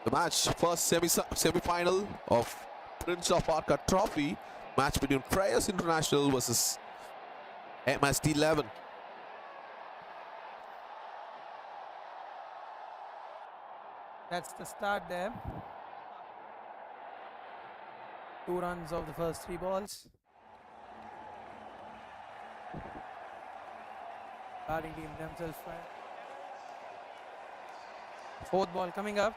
The match, first semi-final of Prince of ARCOT Trophy, match between FREYERS International versus MSD 11. That's the start there. 2 runs of the first 3 balls. Batting team themselves fire. 4th ball coming up.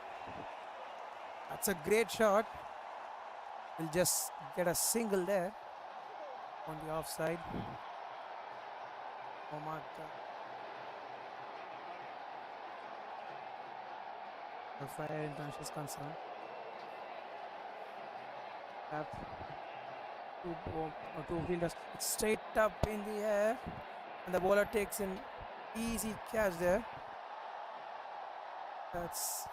That's a great shot. We'll just get a single there on the offside. Omar as far as international is concerned. Have two fielders. It's straight up in the air, and the bowler takes an easy catch there. That's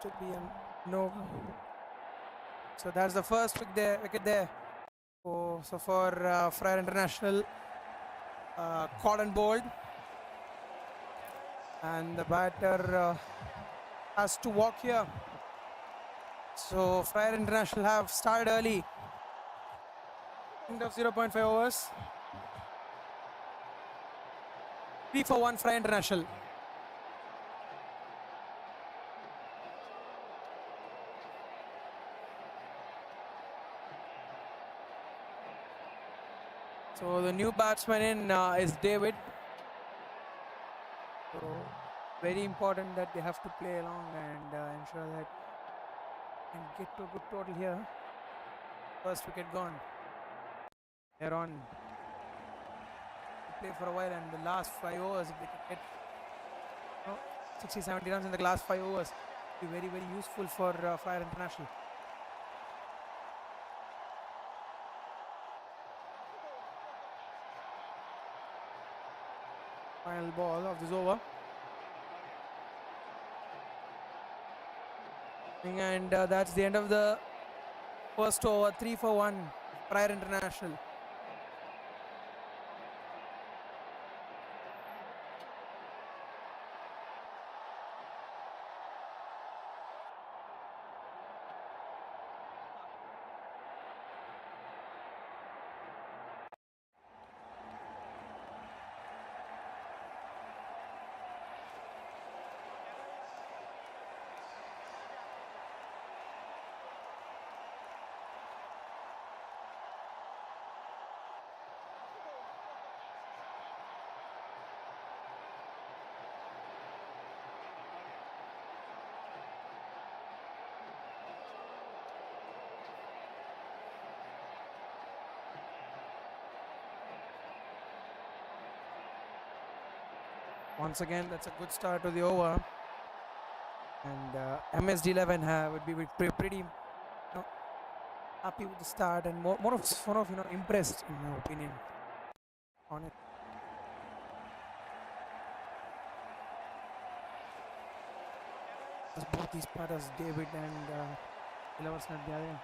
should be a no. So that's the first wicket there. So for FREYERS International, caught and bowled, and the batter has to walk here. So FREYERS International have started early. End of 0.5 overs. 3 for 1 FREYERS International. So the new batsman in is David. So very important that they have to play along and ensure that and get to a good total here. First wicket gone. They're on to play for a while, and the last 5 overs, if they can get 60-70 runs in the last 5 overs, will be very, very useful for FREYERS International. Final ball of this over. And that's the end of the first over. 3 for 1 FREYERS International. Once again, that's a good start to the over, and MSD 11 would be pretty happy with the start and more of impressed in my opinion on it. As both these batters, David and FREYERS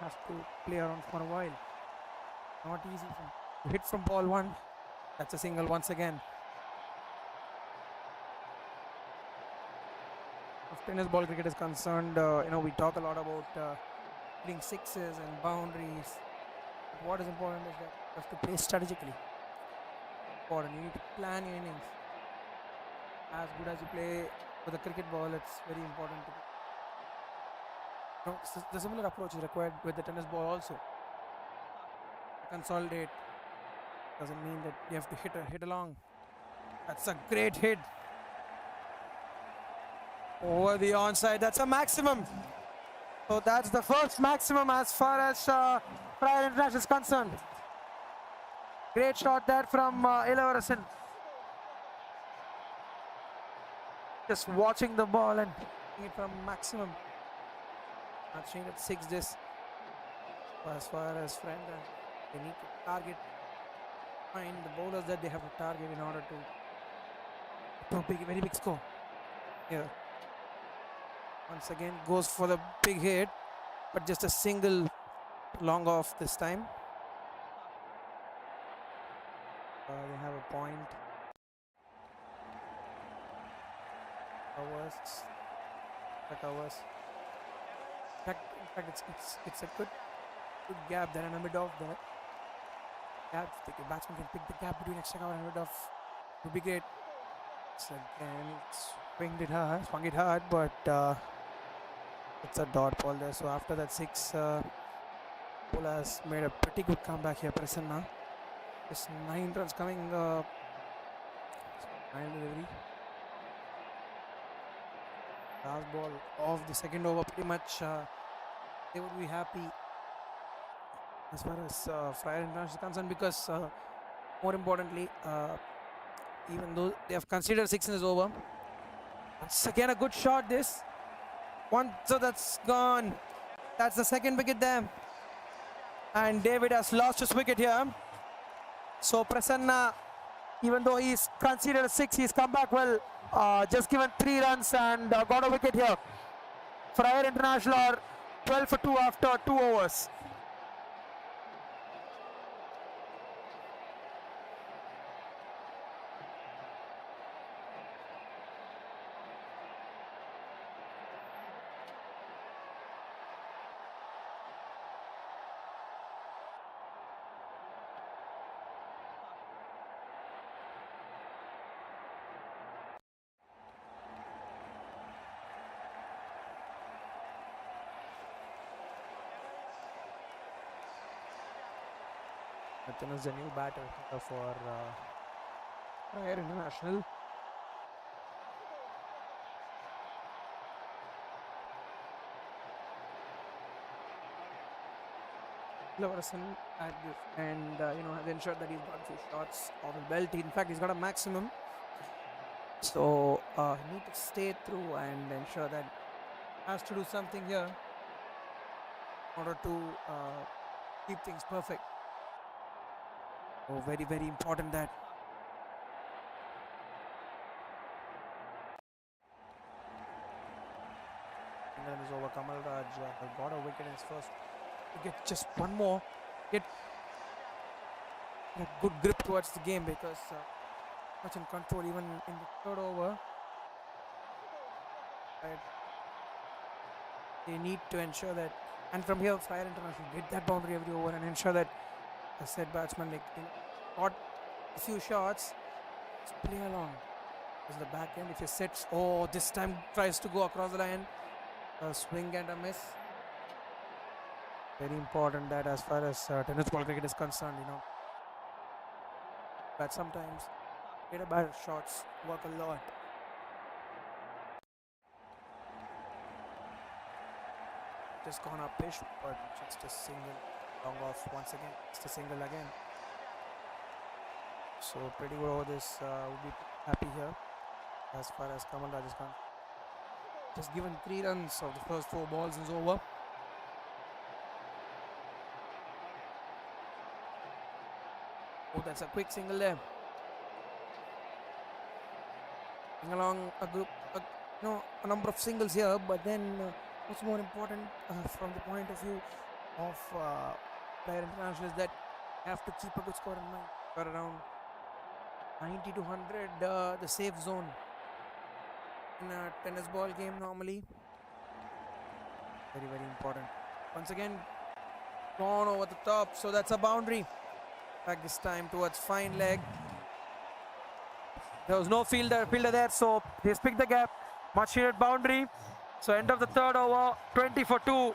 have to play around for a while. Not easy to hit from ball 1. That's a single once again. If tennis ball cricket is concerned, we talk a lot about hitting sixes and boundaries. But what is important is that you have to play strategically. Important. You need to plan your innings. As good as you play with a cricket ball, it's very important to the similar approach is required with the tennis ball also. Consolidate doesn't mean that you have to hit along. That's a great hit. Over the onside, that's a maximum. So that's the first maximum as far as FREYERS International is concerned. Great shot there from Ilavarasan. Just watching the ball and hitting it from maximum. Not seeing at 6 this. As far as FREYERS, they need to target, find the bowlers that they have to target in order to a very big score here. Once again goes for the big hit, but just a single long off this time. They have a point. the covers. In fact, it's a good gap there and a mid off there. Gap, if the batsman can pick the gap between extra cover and mid off, would be great. So again, it's swung it hard, but it's a dot ball there. So after that six, Pola has made a pretty good comeback here. Prasanna, just 9 runs coming. 9 delivery. Last ball of the second over, pretty much they would be happy as far as Fryer International is concerned, because more importantly, even though they have considered 6 in this over, once again a good shot. This one, so that's gone. That's the second wicket there, and David has lost his wicket here. So Prasanna, even though he's considered 6, he's come back well. Just given 3 runs and got a wicket here. Fryer International are 12 for 2 after 2 overs. Nathan is the new batter for Fryer International. Loverson at this, and has ensured that he's got a few shots off his belt. In fact, he's got a maximum. So he needs to stay through and ensure that has to do something here in order to keep things perfect. Oh, very, very important that. And then is over. Kamal Raj got a wicket in his first wicket. Just one more. Get a good grip towards the game, because much in control even in the third over. But they need to ensure that, and from here Fryer International get that boundary every over and ensure that a said batsman got a few shots. Just play along. Is the back end. If he sets, this time tries to go across the line. A swing and a miss. Very important that as far as tennis ball cricket is concerned, but sometimes get bad shots work a lot. Just gone up pitch, but just a single. Long off once again. Just a single again. So pretty good over this. Would be happy here as far as Kamal Raj is concerned. Just given 3 runs of the first 4 balls is over. Oh, that's a quick single there. Along a number of singles here, but then what's more important from the point of view of Fryer International is that you have to keep a good score in mind. For around 90 to 100, the safe zone in a tennis ball game normally. Very, very important. Once again, gone over the top, so that's a boundary. Back this time towards fine leg. There was no fielder there, so he's picked the gap. Much needed boundary. So end of the third over, 20 for 2,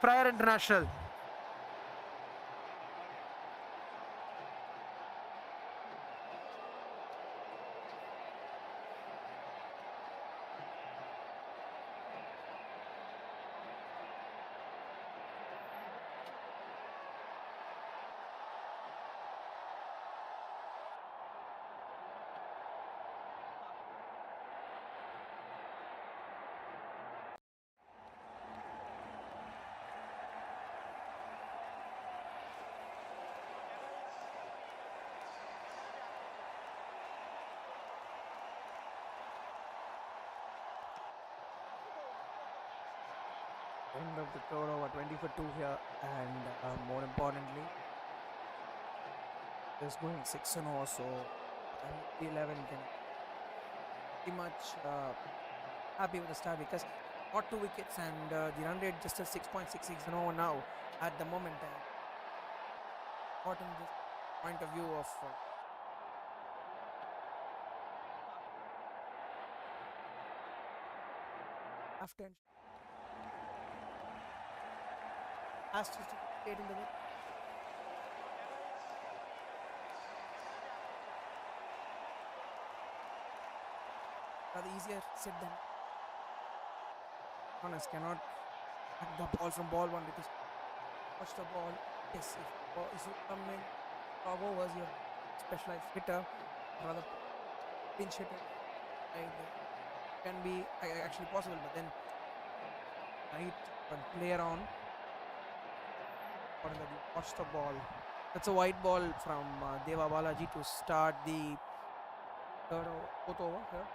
Fryer International. End of the third over, 20 for 2 here, and more importantly, just going 6 and 0, so 11 can pretty much happy with the start, because got 2 wickets, and the run rate just at 6.66 now at the moment. Important this point of view of after has to stay in the way. Rather easier said than honest. Cannot hit the ball from ball one because watch the ball. Yes, if you come in overs, your specialized hitter, rather pinch hitter, can be actually possible. But then right player on. Watch the ball. That's a white ball from Deva Balaji to start the fourth over here.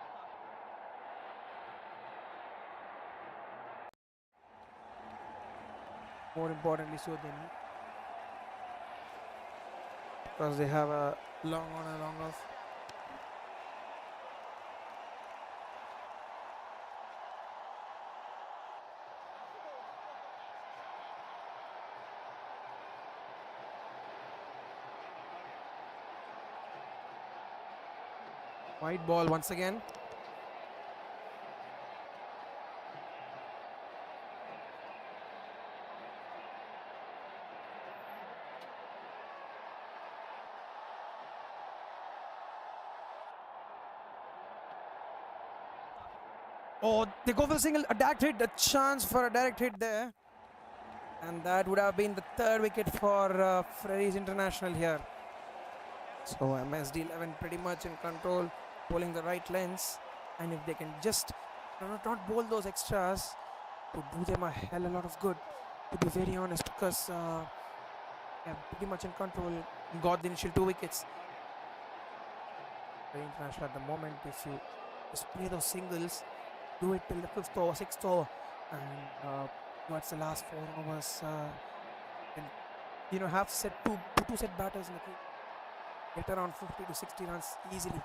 More importantly, so than because they have a long on and long off. White ball once again. Oh, they go for the single, a direct hit, a chance for a direct hit there. And that would have been the third wicket for FREYERS International here. So MSD 11 pretty much in control, bowling the right lens. And if they can just not bowl those extras, to do them a hell of a lot of good, to be very honest, because yeah, pretty much in control, got the initial 2 wickets. Very international at the moment. If you just play those singles, do it till the 5th over, 6th over, and towards the last 4 overs, and have set two set batters in the game, get around 50 to 60 runs easily.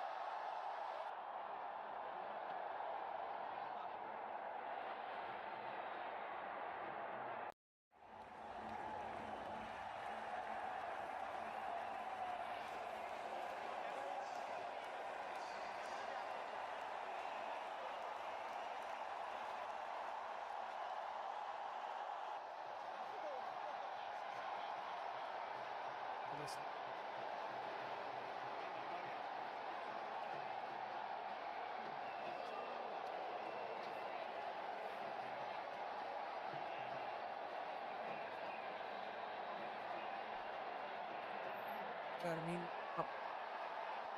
I mean,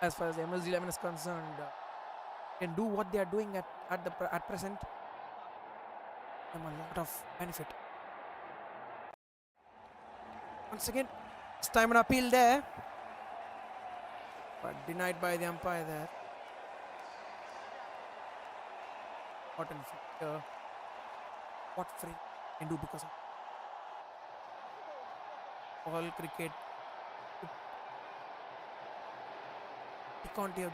as far as the MSD 11 is concerned, can do what they are doing at present. Them a lot of benefit. Once again, it's time an appeal there, but denied by the umpire there. Important factor. What Free can do because of all cricket. Pick onto your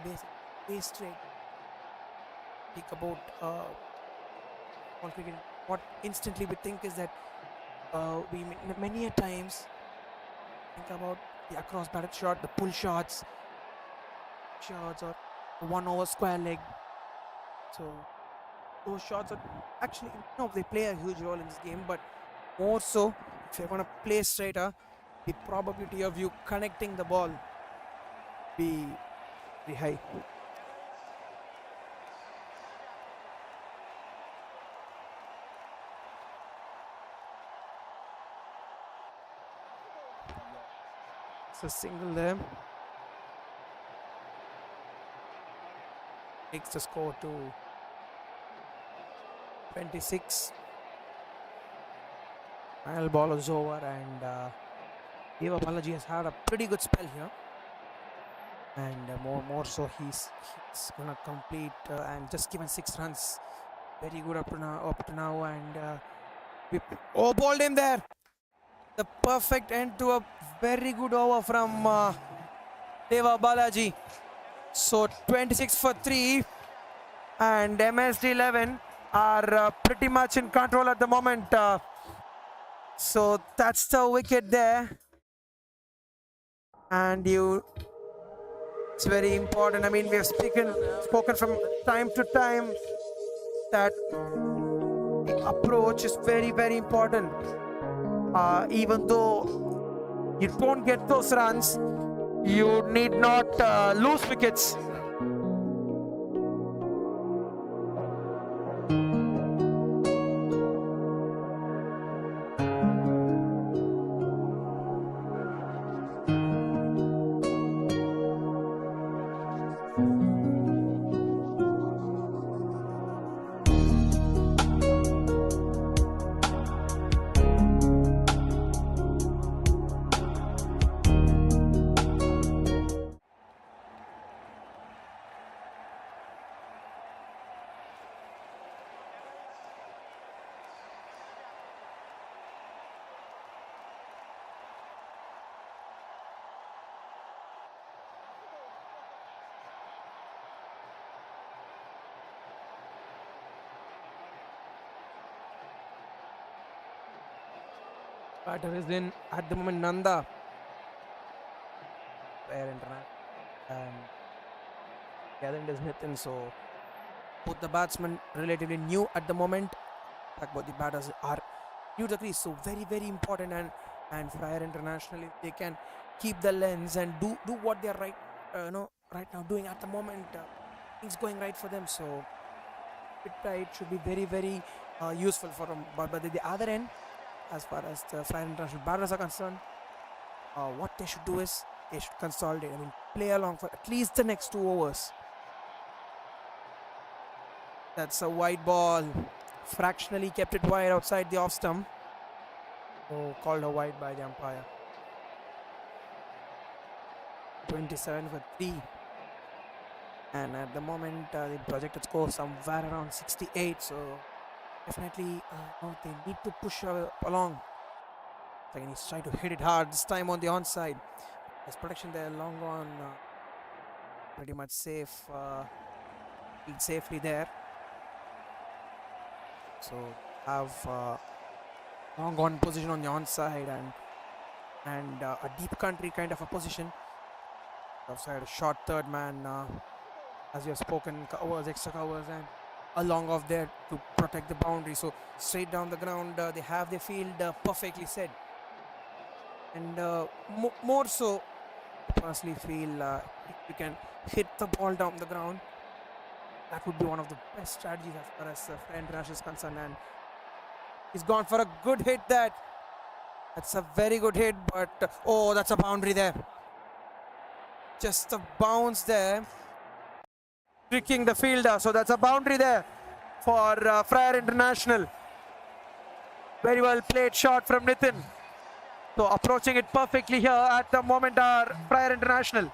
base straight. Think about all cricket. What instantly we think is that we many a times think about the across batted shot, the pull shots, or 1 over square leg. So those shots are actually they play a huge role in this game, but more so if you're gonna play straighter, the probability of you connecting the ball be very high. It's a single there. Takes the score to 26. Final ball is over, and Deva Balaji has had a pretty good spell here. And more so he's gonna complete and just given 6 runs. Very good up to now, and we bowled him there. The perfect end to a very good over from Deva Balaji. So 26 for 3, and MSD 11 are pretty much in control at the moment. So that's the wicket there. And it's very important. I mean, we have spoken from time to time that the approach is very, very important. Even though you don't get those runs, you need not lose wickets. Batter is in at the moment, Nanda. Fair internet. And the other end is Nitin. So both the batsmen relatively new at the moment. Like both the batters are new to the crease. So very, very important. And Fryer International, if they can keep the lens and do what they are right now doing at the moment, things going right for them. So it should be very, very useful for them. But the other end, as far as the Fryer International batters are concerned, what they should do is they should consolidate. I mean, play along for at least the next 2 overs. That's a wide ball. Fractionally kept it wide outside the off stump. Oh, called a wide by the umpire. 27 for 3. And at the moment, the projected score somewhere around 68. So definitely, they need to push along. Again, he's trying to hit it hard this time on the onside. There's protection there, long on, pretty much safe. Safely there. So have long on position on the onside and a deep country kind of a position. Offside, a short third man, as you have spoken, covers, extra covers, and along off there to protect the boundary. So straight down the ground, they have their field perfectly set. And more so, I personally feel if you can hit the ball down the ground, that would be one of the best strategies as far as Fryer International is concerned. And he's gone for a good hit there. That's a very good hit, but oh, that's a boundary there. Just a bounce there, tricking the fielder. So that's a boundary there for Fryer International. Very well played shot from Nitin. So approaching it perfectly here at the moment are Fryer International.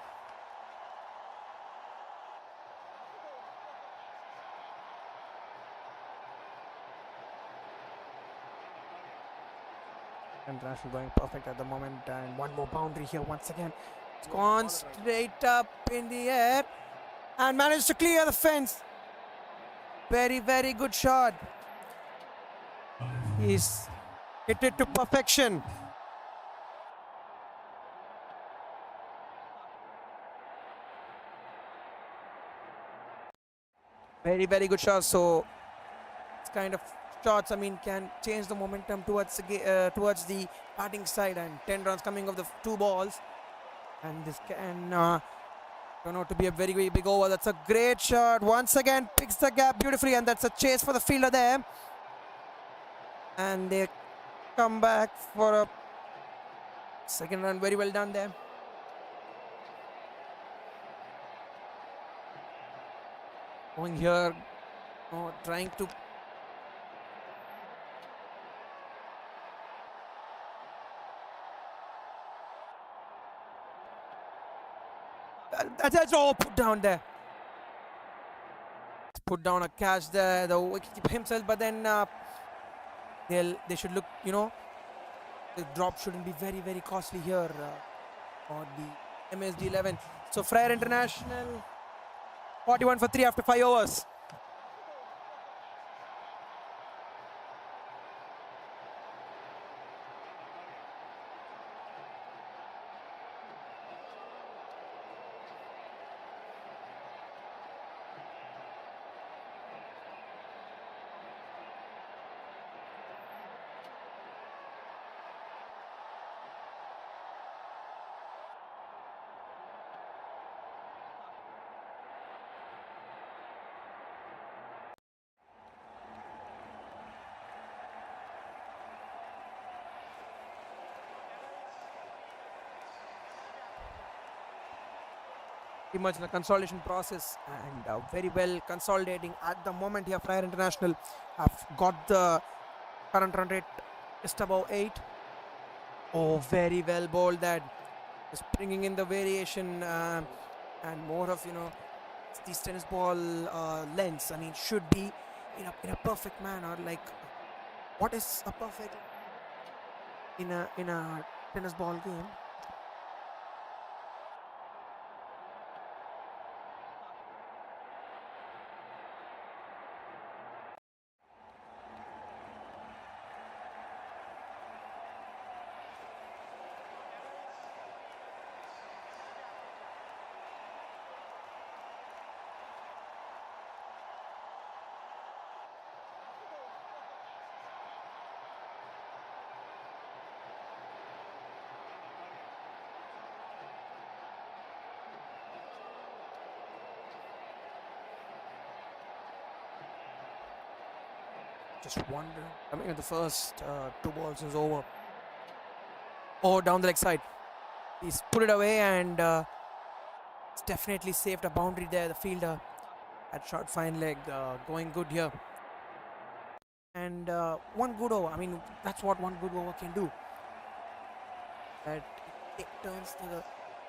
International going perfect at the moment, and one more boundary here once again. It's gone straight up in the air and managed to clear the fence. Very, very good shot. He's hit it to perfection. Very, very good shot. So it's kind of shots, I mean, can change the momentum towards the batting side, and 10 runs coming off the 2 balls, and this can turn out to be a very, very big over. That's a great shot. Once again picks the gap beautifully, and that's a chase for the fielder there, and they come back for a second run. Very well done there. Going here, trying to that's all put down there. Put down a catch there, the wicketkeeper himself, but then they should look, the drop shouldn't be very, very costly here for the MSD 11. So Fryer International 41 for 3 after 5 overs. pretty much in the consolidation process and very well consolidating at the moment here. Fryer International have got the current run rate just above 8. Oh, very well bowled that. Just bringing in the variation and more of, these tennis ball lengths. I mean, should be in a perfect manner. Like, what is a perfect in a tennis ball game? Just wonder. I mean, the first 2 balls is over. Oh, down the leg side. He's put it away and it's definitely saved a boundary there. The fielder at short fine leg going good here. And one good over. I mean, that's what one good over can do. That it turns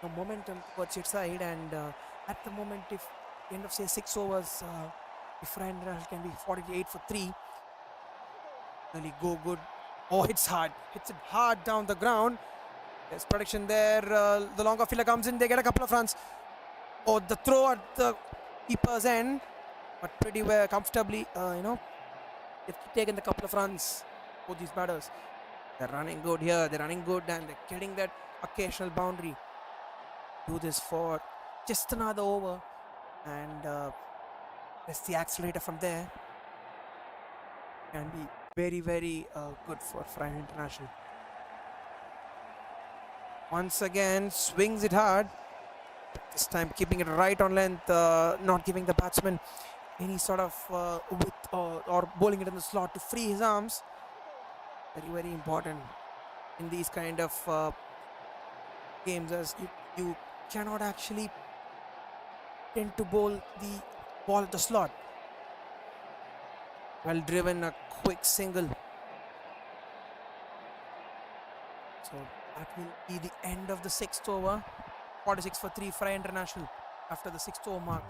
the momentum towards its side. And at the moment, if end of say 6 overs, if Ryan can be 48 for 3. Really go good. Oh, hits hard. Hits it hard down the ground. There's protection there. The longer fielder comes in. They get a couple of runs. Oh, the throw at the keeper's end. But pretty well, comfortably, they've taken the couple of runs. Both these batters. They're running good here. They're running good and they're getting that occasional boundary. Do this for just another over. And press the accelerator from there. Can be very, very good for Fryer International. Once again, swings it hard. This time keeping it right on length, not giving the batsman any sort of width or bowling it in the slot to free his arms. Very, very important in these kind of games, as you cannot actually tend to bowl the ball at the slot. Well driven, a quick single. So that will be the end of the 6th over. 46 for 3 Fryer International after the 6th over mark.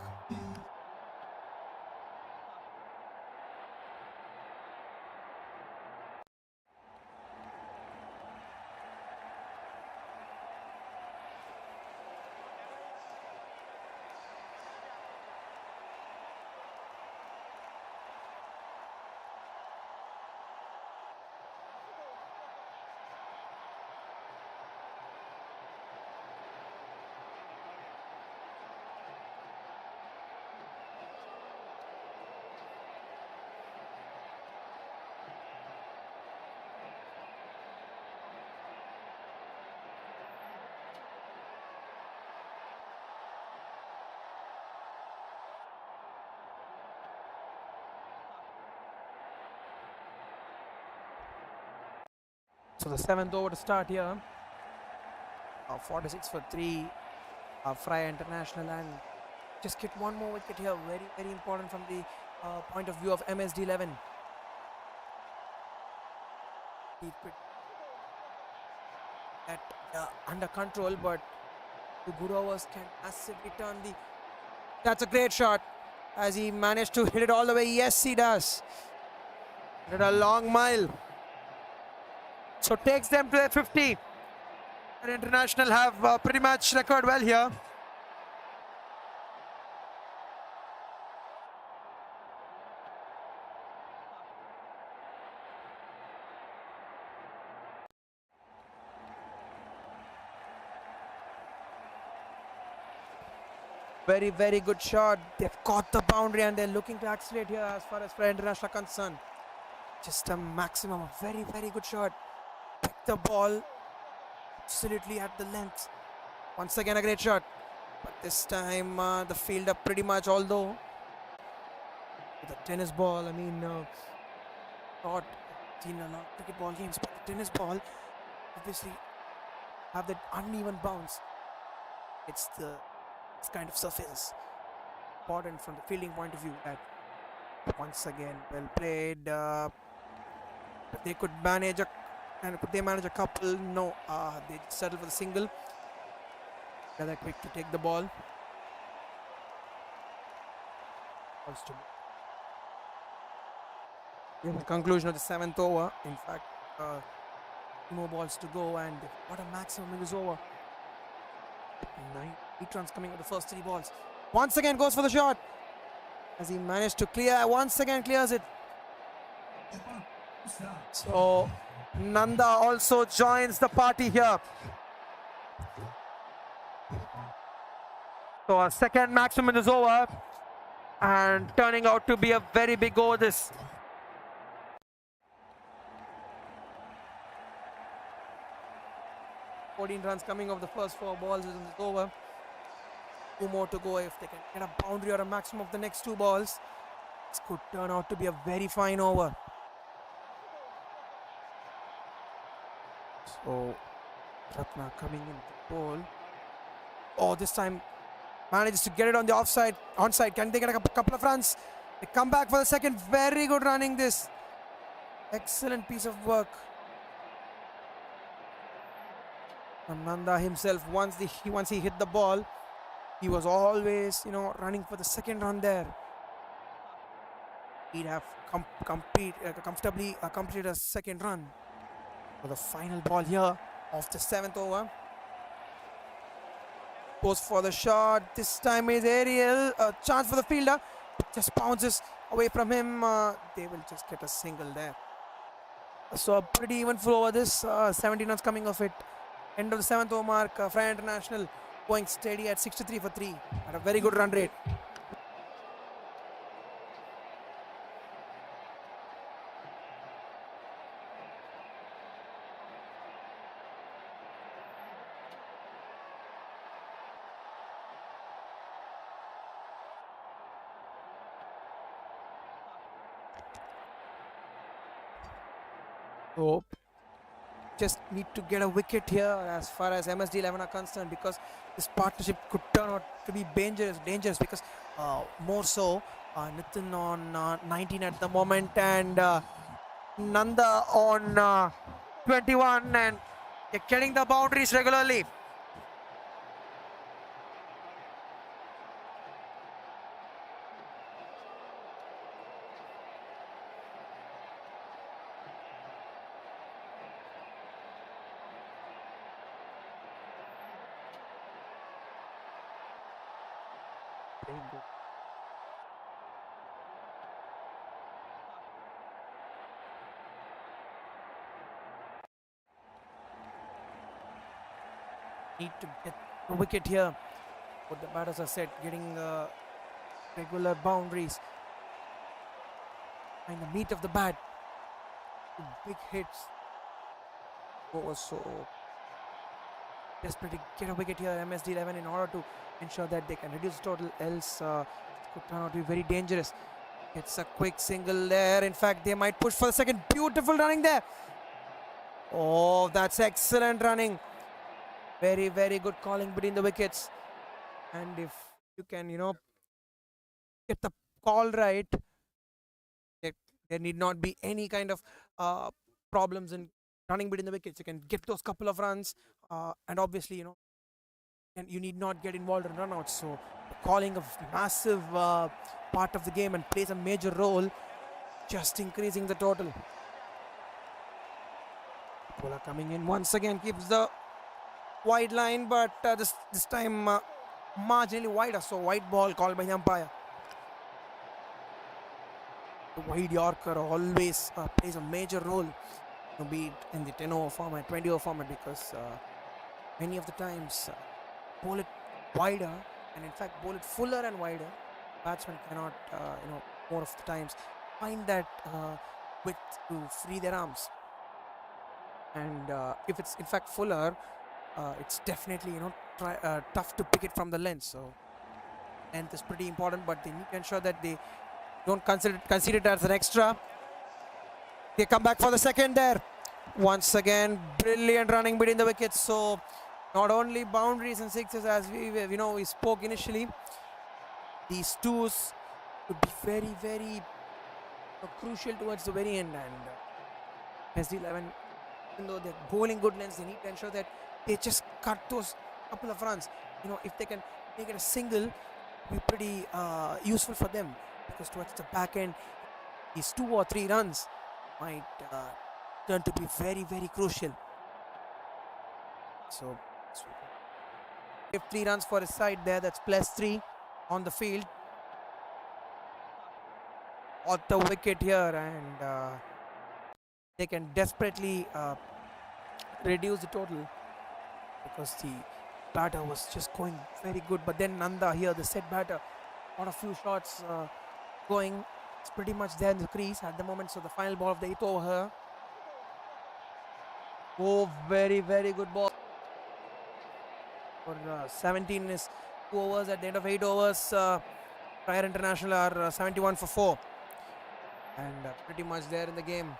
So the 7th over to start here. 46 for 3 Fryer International, and just get one more wicket here. Very, very important from the point of view of MSD 11. Keep it at under control, but the good overs can massively turn the. That's a great shot as he managed to hit it all the way. Yes, he does. Hit a long mile. So takes them to their 50. And International have pretty much recorded well here. Very, very good shot. They've got the boundary and they're looking to accelerate here as far as Fryer International are concerned. Just a maximum. A very, very good shot. Pick the ball absolutely at the length. Once again, a great shot. But this time, the fielder pretty much, although with a tennis ball, I mean, not seen a lot of cricket ball games, but the tennis ball obviously have that uneven bounce. It's the this kind of surface. Important from the fielding point of view. That once again, well played. They could manage a, and could they manage a couple? No, they settle for the single. They're quick to take the ball. The conclusion of the 7th over. In fact, 2 more balls to go, and what a maximum in this over. 8 runs coming with the first 3 balls. Once again goes for the shot. As he managed to clear, once again clears it. So Nanda also joins the party here. So a second maximum is over, and turning out to be a very big over this. "14 runs coming off the first 4 balls in this over. 2 more to go. If they can get a boundary or a maximum of the next 2 balls, this could turn out to be a very fine over. So Ratna coming in the ball. Oh, this time manages to get it on the onside. Can they get a couple of runs? They come back for the second. Very good running this. Excellent piece of work from Nanda himself. Once he hit the ball, he was always, running for the second run there. He'd have comfortably completed a second run. For the final ball here of the 7th over. Goes for the shot. This time is aerial. A chance for the fielder. Just bounces away from him. They will just get a single there. So a pretty even flow over this. 17 runs coming off it. End of the 7th over mark. Fryer International going steady at 63 for 3 at a very good run rate. So just need to get a wicket here as far as MSD 11 are concerned, because this partnership could turn out to be dangerous because more so Nitin on 19 at the moment, and Nanda on 21, and they're getting the boundaries regularly. Need to get a wicket here. What the batters have said, getting regular boundaries. And the meat of the bat. Big hits. So desperate to get a wicket here, MSD 11, in order to ensure that they can reduce total, else it could turn out to be very dangerous. It's a quick single there. In fact, they might push for the second. Beautiful running there. Oh, that's excellent running. Very, very good calling between the wickets. And if you can, get the call right, there need not be any kind of problems in running between the wickets. You can get those couple of runs, and obviously, and you need not get involved in runouts. So calling a massive part of the game and plays a major role, just increasing the total. Kola coming in once again, keeps the wide line, but this time marginally wider. So white ball called by the umpire. The wide Yorker always plays a major role, be it in the 10 over format, 20 over format, because many of the times bowl it wider, and in fact bowl it fuller and wider. Batsmen cannot, more of the times find that width to free their arms. And if it's in fact fuller, it's definitely tough to pick it from the length. So length is pretty important, but they need to ensure that they don't consider it as an extra. They come back for the second there. Once again, brilliant running between the wickets. So Not only boundaries and sixes, as we spoke initially. These twos could be very, very crucial towards the very end. And MSD 11, even though they're bowling good lengths, they need to ensure that they just cut those couple of runs. If they can make it a single, it'll be pretty useful for them, because towards the back end, these 2 or 3 runs might turn to be very, very crucial. So if 3 runs for his side there, that's +3 on the field. At the wicket here, and they can desperately reduce the total, because the batter was just going very good. But then Nanda here, the set batter, got a few shots going. It's pretty much there in the crease at the moment. So the final ball of the 8th over here. Oh, very, very good ball. For 17 is 2 overs. At the end of 8 overs, Fryer International are 71 for 4. And pretty much there in the game.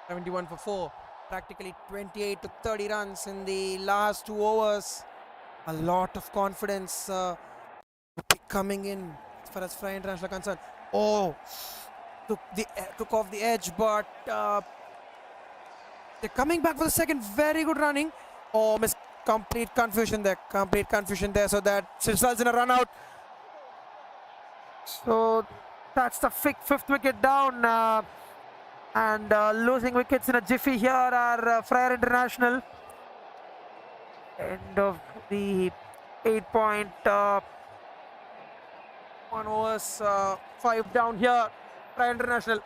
(71 for 4), practically 28 to 30 runs in the last 2 overs. A lot of confidence coming in as far as Fryer International are concerned. Oh, took off the edge, but they're coming back for the second. Very good running. Oh, complete confusion there. So that results in a run out. So that's the 5th wicket down. And losing wickets in a jiffy here are Fryer International. End of the 8.1 overs, 5 down here, Fryer International.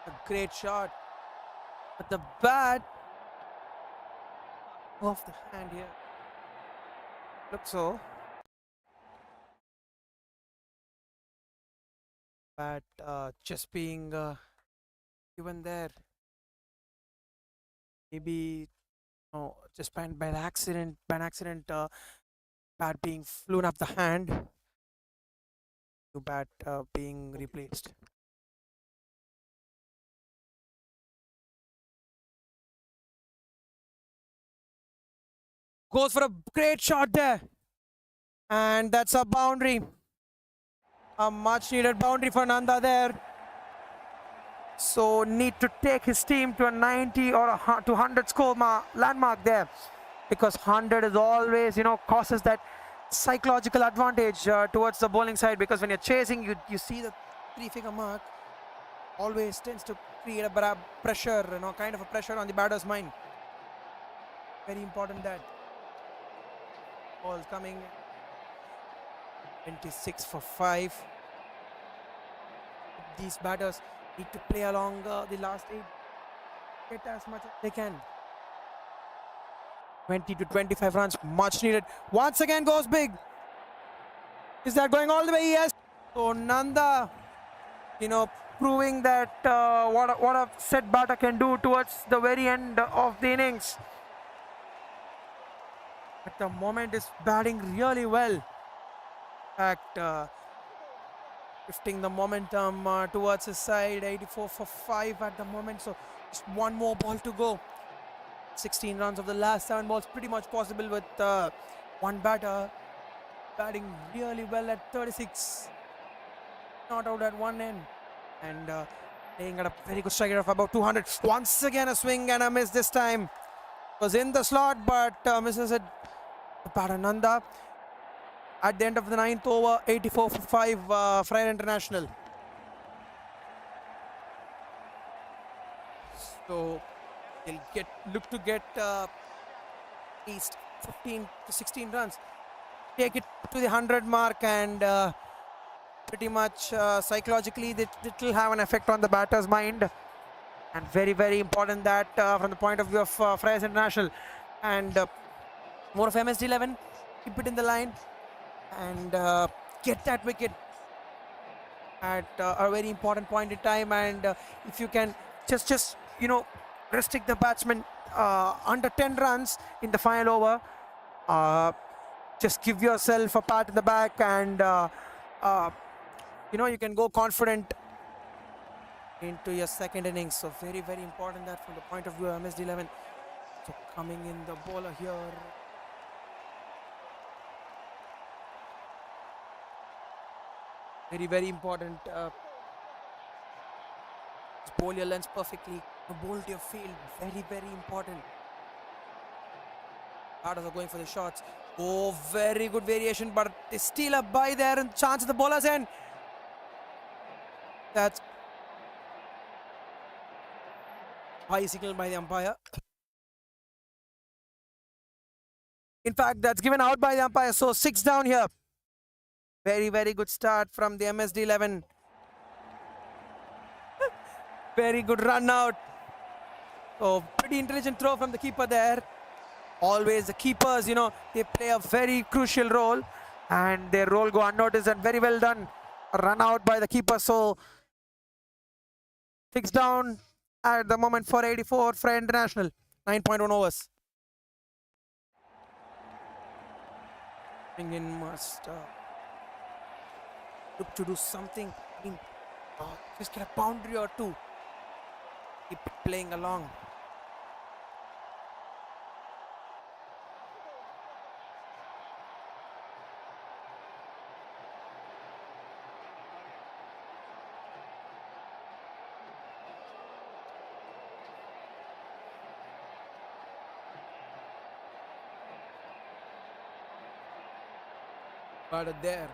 A great shot, but the bat off the hand here. Looks so. Bat just being given there. Maybe just by accident. Bat being flown up the hand. New bat being replaced. Goes for a great shot there. And that's a boundary. A much needed boundary for Nanda there. So need to take his team to a 90 or a 200 score landmark there. Because 100 is always, causes that psychological advantage towards the bowling side. Because when you're chasing, you see the 3-figure mark. Always tends to create a pressure, kind of a pressure on the batter's mind. Very important that. Ball coming. 26 for 5. These batters need to play along the last 8. Get as much as they can. 20 to 25 runs, much needed. Once again goes big. Is that going all the way? Yes. So Nanda, proving that what a set batter can do towards the very end of the innings. At the moment, is batting really well. In fact, shifting the momentum towards his side. 84 for 5 at the moment. So just one more ball to go. 16 runs of the last 7 balls, pretty much possible with one batter batting really well at 36. Not out at one end. And playing at a very good strike rate of about 200. Once again a swing and a miss this time. Was in the slot but misses it. The batter Nanda. At the end of the 9th over, 84 for 5 Fryer International. So they'll look to get at least 15 to 16 runs. Take it to the 100 mark and pretty much psychologically it will have an effect on the batter's mind. And very, very important that from the point of view of FREYERS International. And more of MSD 11, keep it in the line and get that wicket at a very important point in time. And if you can just restrict the batsman under 10 runs in the final over, just give yourself a pat in the back and you can go confident into your second innings. So very, very important that from the point of view of MSD 11. So coming in the bowler here. Very, very important. Bowl your lens perfectly. Bowl to your field. Very, very important. Batters are going for the shots. Oh, very good variation, but they steal up by there and chance at the bowler's end. That's high signal by the umpire. In fact, that's given out by the umpire. So 6 down here. Very, very good start from the MSD 11. Very good run out. So pretty intelligent throw from the keeper there. Always the keepers, they play a very crucial role and their role go unnoticed and very well done. A run out by the keeper. So 6 down at the moment for 84 Fryer International. 9.1 overs. In must look to do something. Just get a boundary or two. Keep playing along. But there.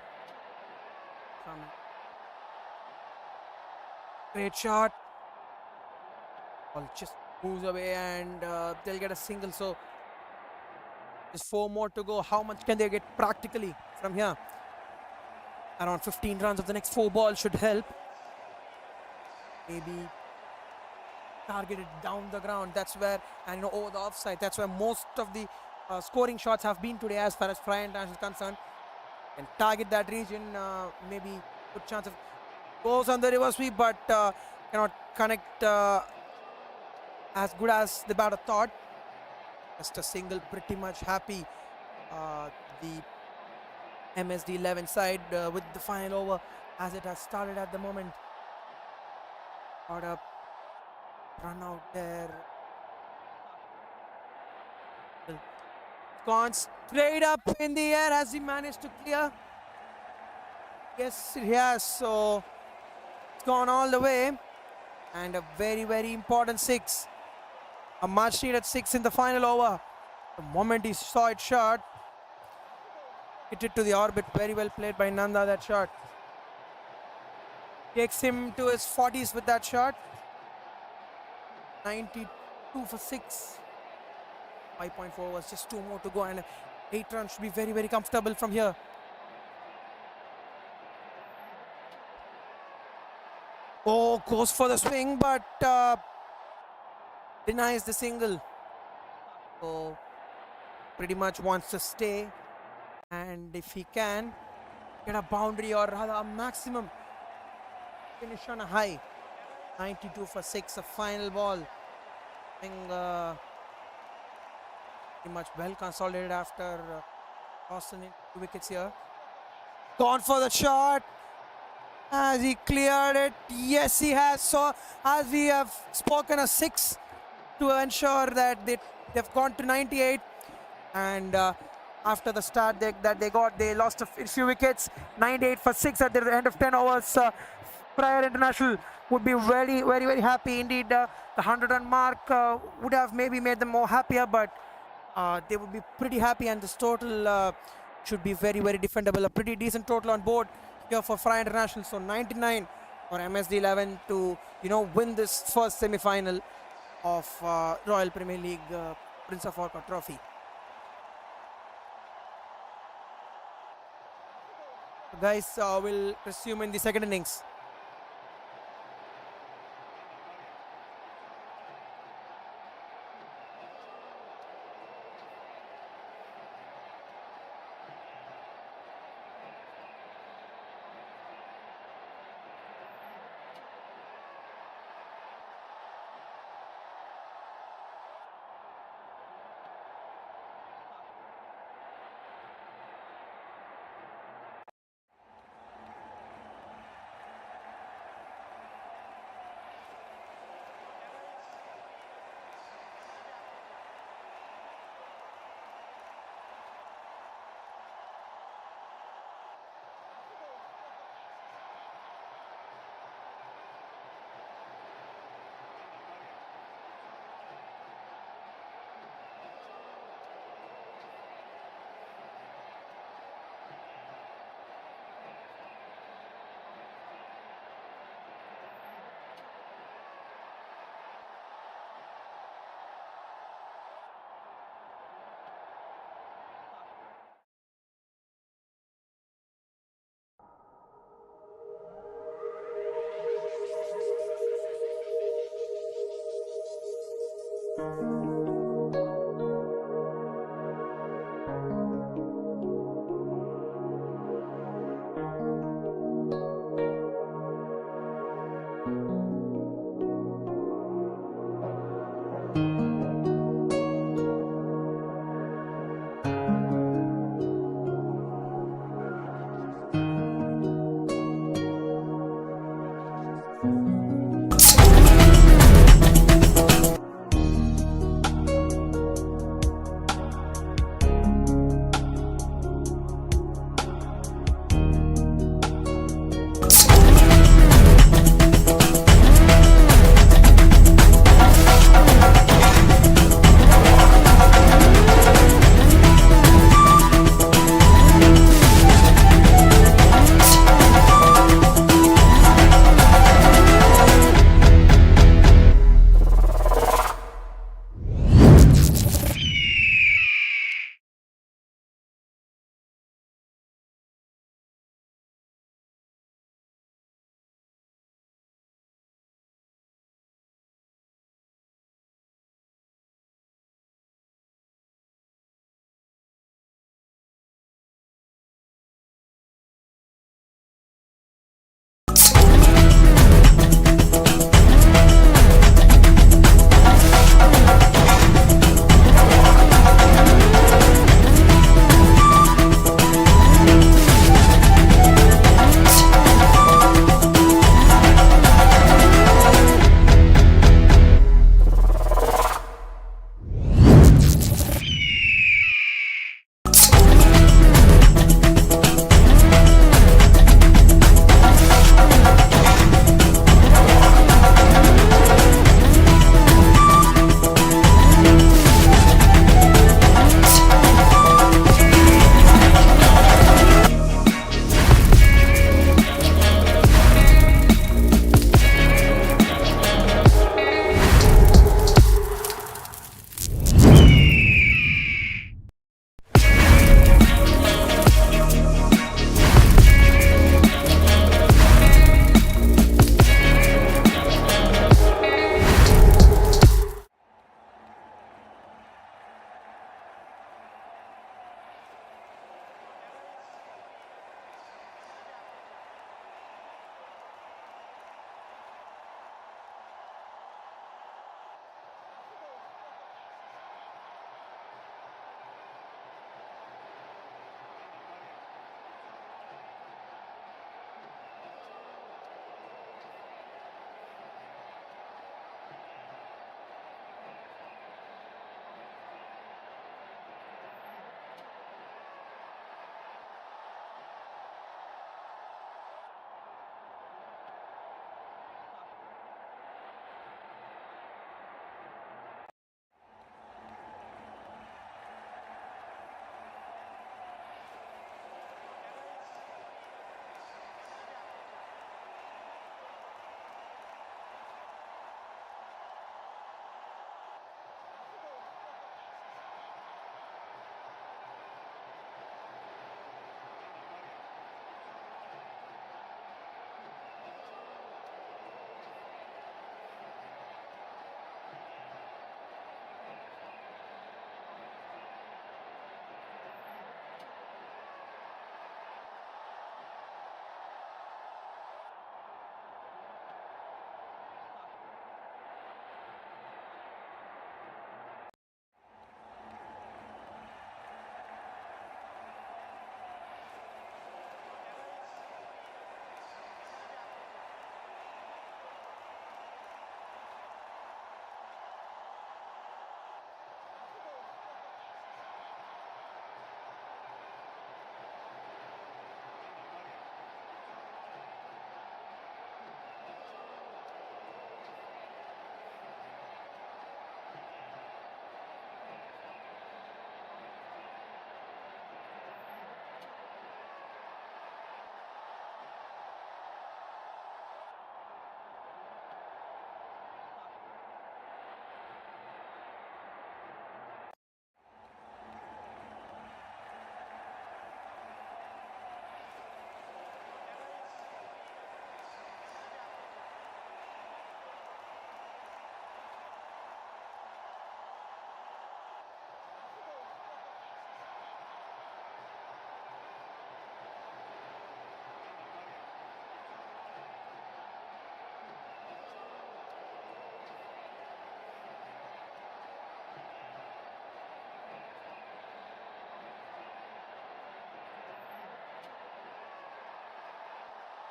Great shot. Ball just moves away and they'll get a single. So there's 4 more to go. How much can they get practically from here? Around 15 runs of the next 4 balls should help. Maybe target it down the ground. That's where, and over the offside. That's where most of the scoring shots have been today as far as Fryer International is concerned. And target that region, maybe good chance of goes on the reverse sweep, but cannot connect as good as the batter thought. Just a single, pretty much happy. The MSD 11 side with the final over as it has started at the moment. Got a run out there. Gone straight up in the air. Has he managed to clear? Yes, he has. So it's gone all the way. And a very, very important 6. A much needed 6 in the final over. The moment he saw it shot, hit it to the orbit. Very well played by Nanda, that shot. Takes him to his 40s with that shot. 92 for 6. 5.4 overs, just 2 more to go, and 8 runs should be very, very comfortable from here. Oh, goes for the swing, but denies the single. So pretty much wants to stay, and if he can get a boundary or rather a maximum finish on a high. 92 for 6, a final ball. I think pretty much well consolidated after Austin in 2 wickets here. Gone for the shot. Has he cleared it? Yes, he has. So, as we have spoken, a 6 to ensure that they've gone to 98. And after the start they lost a few wickets. 98 for 6 at the end of 10 overs. Fryer International would be very, very, very happy indeed. The 100-run mark would have maybe made them more happier, but they would be pretty happy, and this total should be very, very defendable. A pretty decent total on board here for Fryer International. So 99 for MSD 11 to win this first semi-final of Royal Premier League Prince of ARCOT Trophy. Guys, will resume in the second innings.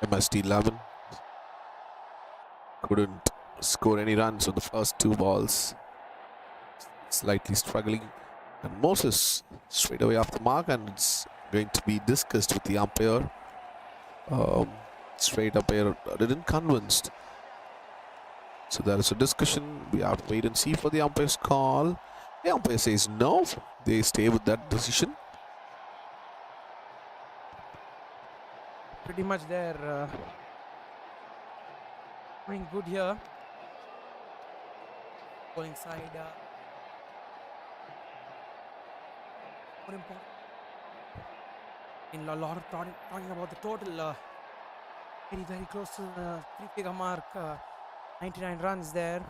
MSD 11 couldn't score any runs on the first 2 balls. Slightly struggling, and Moses straight away off the mark, and it's going to be discussed with the umpire. Straight umpire didn't convinced, so there is a discussion. We have to wait and see for the umpire's call. The umpire says no, they stay with that decision. Pretty much they're doing good here. Bowling side. More important. In a lot of talking about the total, very close to the 3-figure mark. 99 runs there.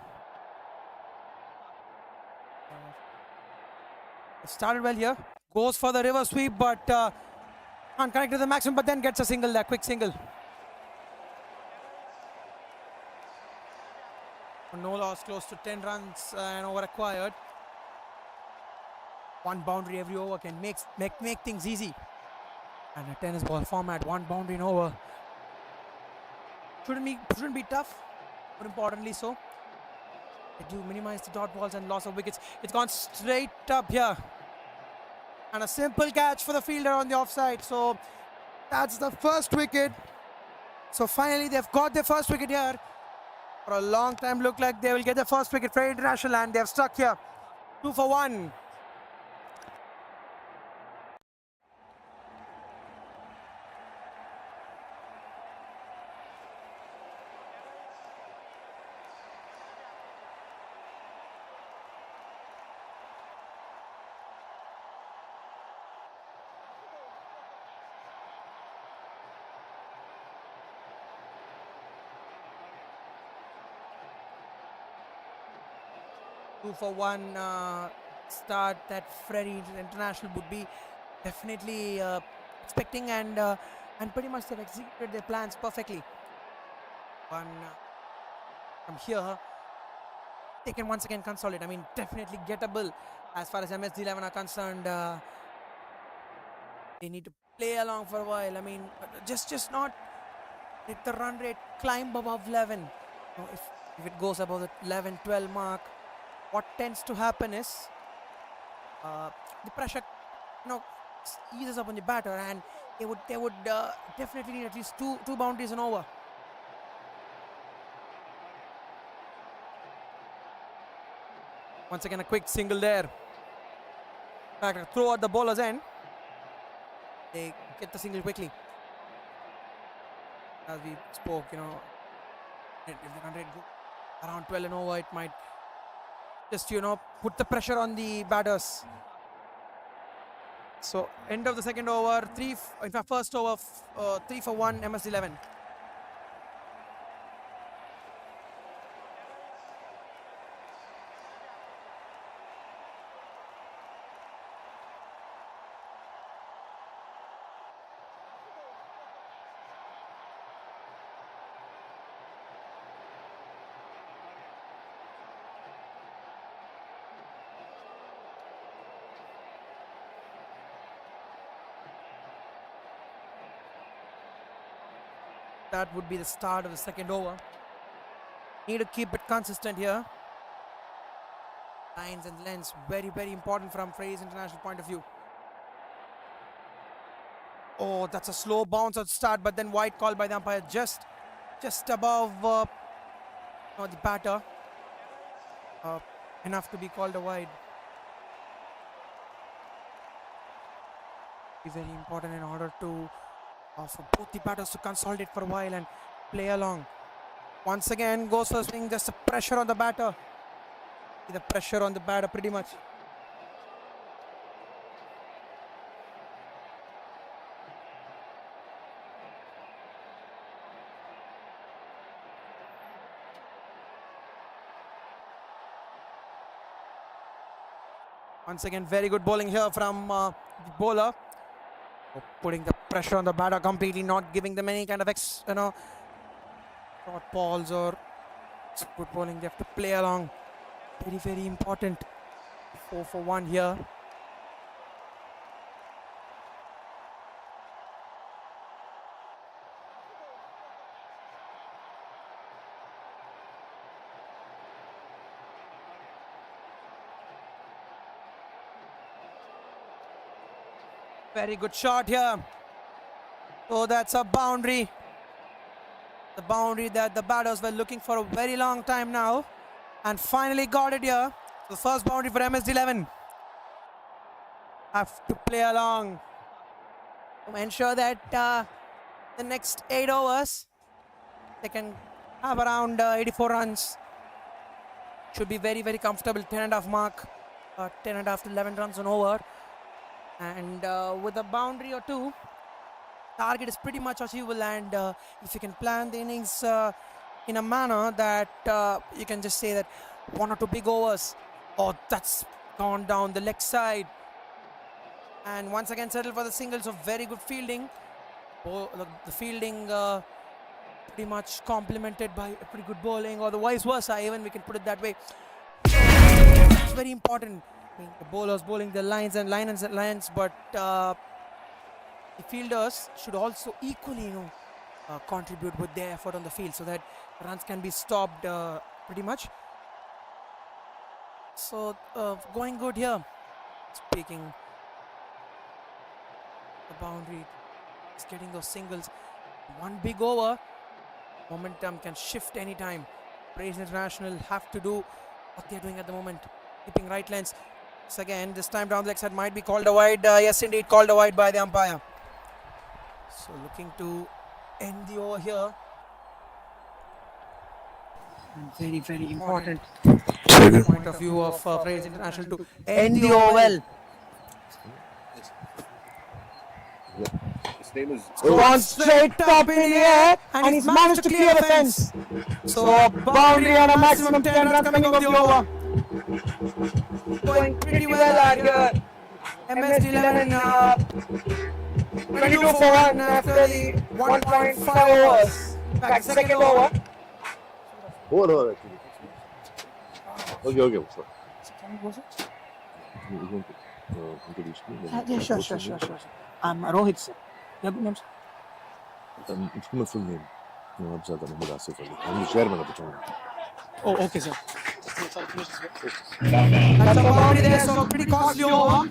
Started well here. Goes for the river sweep, but can't connect to the maximum. But then gets a single there, quick single. No loss, close to 10 runs and over acquired. One boundary every over can make things easy. And a tennis ball format, one boundary in over. Shouldn't be tough, but importantly so. They do minimize the dot balls and loss of wickets. It's gone straight up here. And a simple catch for the fielder on the offside. So that's the first wicket. So finally they've got their first wicket here. For a long time looked like they will get the first wicket for international, and they have stuck here. 2 for 1. Two for 1 start that Freddie International would be definitely expecting, and pretty much they've executed their plans perfectly. One from here, they can once again consolidate. I mean, definitely gettable as far as MSD 11 are concerned. They need to play along for a while. I mean, just not let the run rate climb above 11. You know, if it goes above the 11-12 mark, what tends to happen is the pressure, eases up on the batter, and they would definitely need at least two boundaries and over. Once again, a quick single there. In fact, a throw at the bowler's end. They get the single quickly. As we spoke, if the run rate go around 12 and over, it might just put the pressure on the batters. So end of the second over, first over, 3 for 1 MSD 11. That would be the start of the second over. Need to keep it consistent here. Lines and lengths, very important from FREYERS International point of view. Oh, that's a slow bounce at start, but then wide call by the umpire just above the batter. Enough to be called a wide. Be very important in order to for both the batters to consolidate for a while and play along. Once again goes for swing, just a pressure on the batter. The pressure on the batter pretty much. Once again, very good bowling here from the bowler. Putting the pressure on the batter completely, not giving them any kind of short balls or good bowling. They have to play along. Very important. 4 for 1 here. Very good shot here. So that's a boundary. The boundary that the batters were looking for a very long time now. And finally got it here. The first boundary for MSD 11. Have to play along to ensure that the next 8 overs they can have around 84 runs. Should be very, very comfortable. 10.5 mark. 10.5 to 11 runs on over. And with a boundary or two, target is pretty much achievable. And if you can plan the innings in a manner that you can just say that 1 or 2 big overs. Oh, that's gone down the leg side. And once again settle for the single. So very good fielding. The fielding pretty much complemented by a pretty good bowling, or the vice versa, even we can put it that way. It's very important. I mean, the bowlers bowling the lines, but the fielders should also equally, contribute with their effort on the field so that runs can be stopped pretty much. So going good here. Speaking the boundary, is getting those singles. One big over, momentum can shift anytime. FREYERS International have to do what they're doing at the moment, keeping right lengths. So again, this time down the leg side might be called a wide. Yes, indeed, called a wide by the umpire. So looking to end the over here. Very, very important point of view of FREYERS International to end the over well. His name is Gone straight up in the air, and he's managed to clear the fence. So a boundary and a maximum 10 runs coming off the over. Going pretty well out here. MSD 11 22 for 1 after the 1.5 overs. Back second over. hold on actually. Okay. Sorry. Can you go, sir? You want to introduce me? Yeah, sure. I'm Rohit, sir. Yeah, good name, sir. It's my full name. No, I'm Mohammed Asif Ali. I'm the chairman of the tournament. Oh, okay, sir. That's a boundary there, so pretty costly over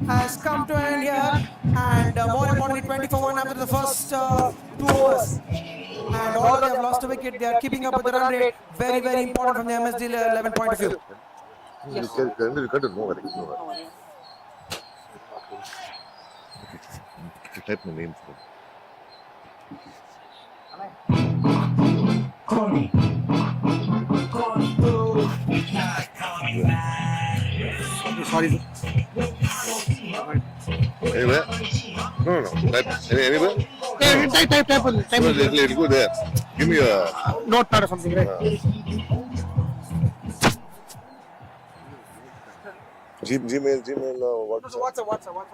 has come to an end here, and more importantly 20 for 1 after the first 2 overs. And although they have lost a wicket, they are keeping up with the run rate. Very, very important from the MSD 11 point of view. You can cut it more. Type my name for Sorry, sir. Anywhere? No. Type anywhere? Type. It'll go there. Give me a Notepad or something, right? Gmail. WhatsApp.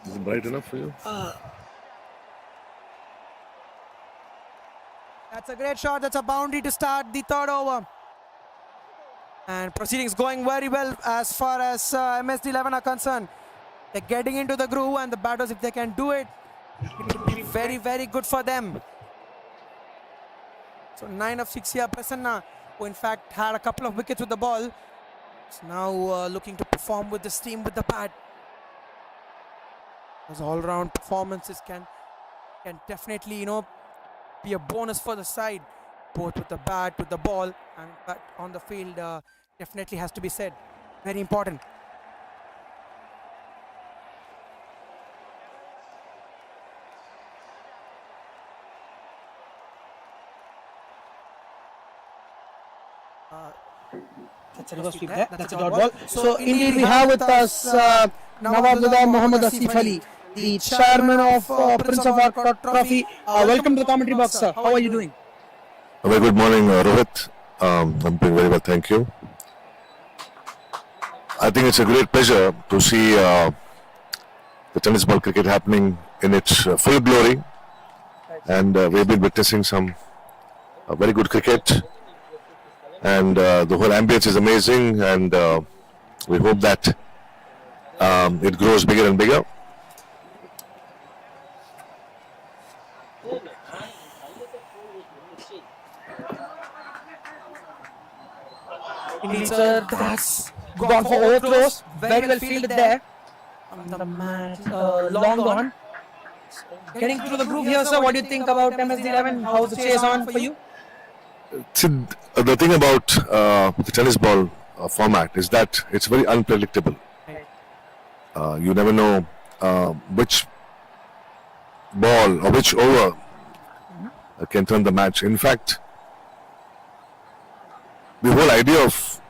Is it bright enough for you? That's a great shot. That's a boundary to start the 3rd over. And proceedings going very well as far as MSD 11 are concerned. They're getting into the groove, and the batters, if they can do it, it would be very, very good for them. So 9 of 6 here. Prasanna, who in fact had a couple of wickets with the ball, is now looking to perform with this team with the bat. Those all-round performances can definitely, be a bonus for the side, both with the bat, with the ball, and but on the field. Definitely has to be said. Very important. That's a reverse sweep there. That's a dot ball. So indeed we have with us Nawab Mohammed Asif Ali, the chairman of Prince of ARCOT Trophy. Welcome to the commentary box, sir. How are you doing? A very good morning, Rohit. I'm doing very well, thank you. I think it's a great pleasure to see the tennis ball cricket happening in its full glory, and we've been witnessing some very good cricket, and the whole ambience is amazing, and we hope that it grows bigger and bigger. Indeed, sir. That's gone for overthrows. Very well fielded there. The match long gone. Getting through the groove here, sir. What do you think about MSD 11? How's the chase on for you? See, the thing about the tennis ball format is that it's very unpredictable. You never know which ball or which over can turn the match. In fact, the whole idea of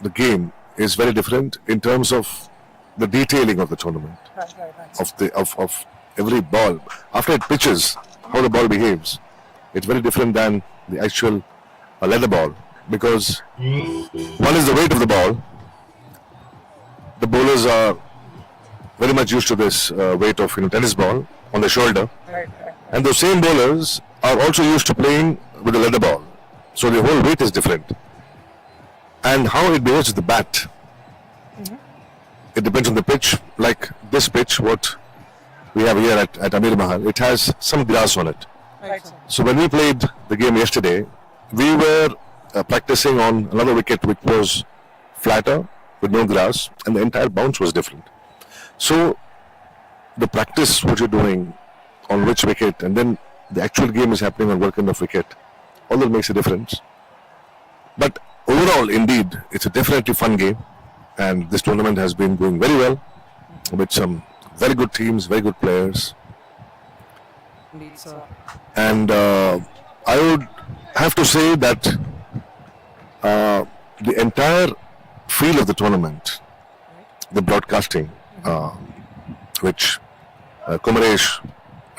the game is very different in terms of the detailing of the tournament, of every ball. After it pitches, how the ball behaves, it's very different than the actual leather ball, because one is the weight of the ball. The bowlers are very much used to this weight of tennis ball on the shoulder, and those same bowlers are also used to playing with the leather ball. So the whole weight is different, and how it behaves with the bat. It depends on the pitch. Like this pitch, what we have here at Amir Mahal, it has some grass on it. So when we played the game yesterday, we were practicing on another wicket which was flatter with no grass, and the entire bounce was different. So the practice what you're doing on which wicket, and then the actual game is happening on what kind of wicket, all that makes a difference. But overall, indeed, it's a definitely fun game, and this tournament has been going very well with some very good teams, very good players. Indeed, sir. And I would have to say that the entire feel of the tournament, the broadcasting, which Kumaresh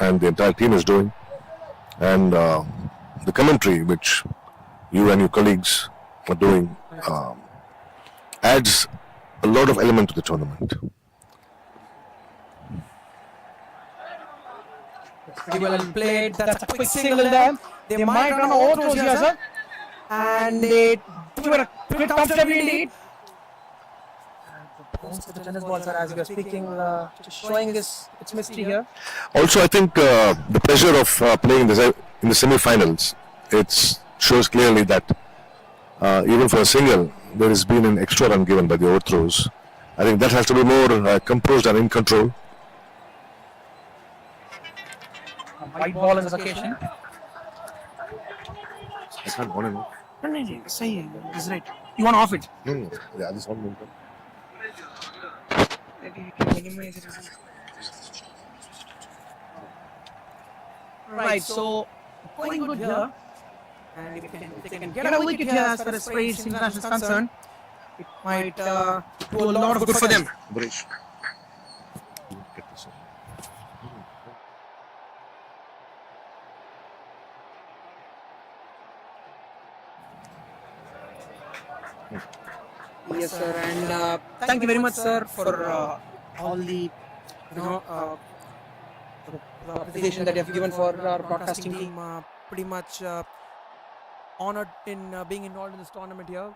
and the entire team is doing, and the commentary which you and your colleagues are doing, adds a lot of element to the tournament. Pretty well played. That's a quick single there. They might run overthrows here, sir. And they do it quite comfortably indeed. The tennis balls are, as we are speaking, just showing its mystery here. Also, I think the pressure of playing in the semi-finals, it shows clearly that even for a single, there has been an extra run given by the overthrows. I think that has to be more composed and in control. White ball on this occasion. I can't want to know. No, say this is right. You want to off it? No. Yeah, this one. Right, so going good here. And if they can get a wicket here as far as FREYERS International is concerned, it might do a lot of good for them. Yes, sir, and thank you very much, sir, for all the the appreciation that you have given for our broadcasting team. Pretty much honored in being involved in this tournament here.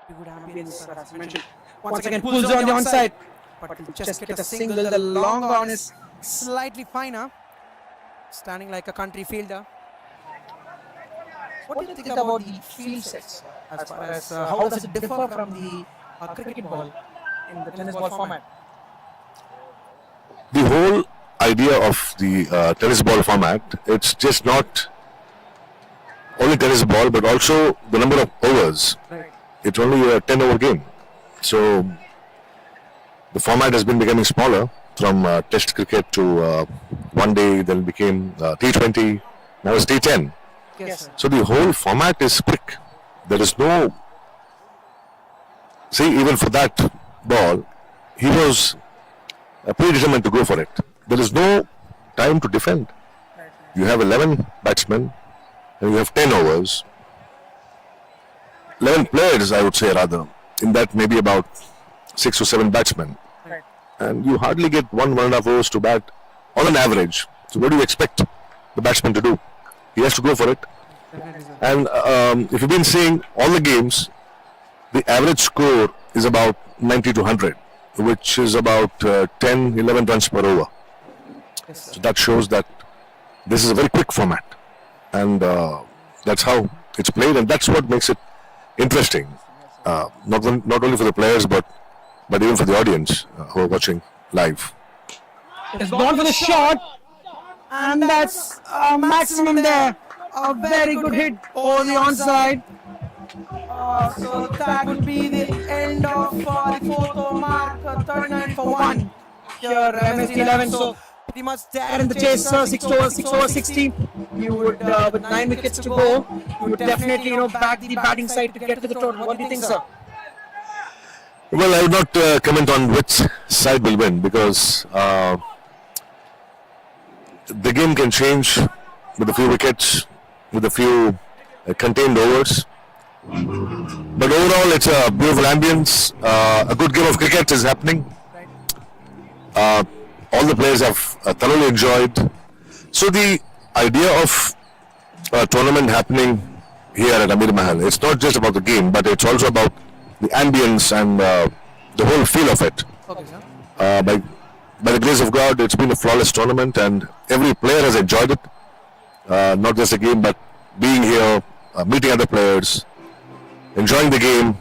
We would have been, Sir, as mentioned. Once again, pulls on the onside, but just get a single. The long on is slightly finer, standing like a country fielder. What do you think about the field sets? As far as how does it differ from the cricket ball in the tennis ball format? The whole idea of the tennis ball format, it's just not only tennis ball, but also the number of overs. Right. It's only a 10-over game. So the format has been becoming smaller from test cricket to one day, then became T20, now it's T10. Yes, sir. So the whole format is quick. There is no... See, even for that ball, he was predetermined to go for it. There is no time to defend. You have 11 batsmen and you have 10 overs. 11 players, I would say, rather. In that, maybe about 6 or 7 batsmen. Right. And you hardly get 1.5 overs to bat on an average. So what do you expect the batsman to do? He has to go for it. And if you've been seeing all the games, the average score is about 90 to 100, which is about 10, 11 runs per over. Yes, So that shows that this is a very quick format. And that's how it's played, and that's what makes it interesting. not only for the players but even for the audience who are watching live. It's gone for the shot, and that's a maximum there. A very good hit over the onside. So that would be the end of the fourth over mark, 39 for 1. Here, MSD 11. So pretty much they're in the chase, 6 over 16. You would, with 9 wickets to go, you would definitely, back the batting side to get to the total. What do you think, sir? Well, I would not comment on which side will win because the game can change with a few wickets, with a few contained overs. But overall, it's a beautiful ambience. A good game of cricket is happening. All the players have thoroughly enjoyed. So the idea of a tournament happening here at Amir Mahal, it's not just about the game, but it's also about the ambience and the whole feel of it. Okay, sir. By the grace of God, it's been a flawless tournament, and every player has enjoyed it. Not just the game, but being here, meeting other players, enjoying the game.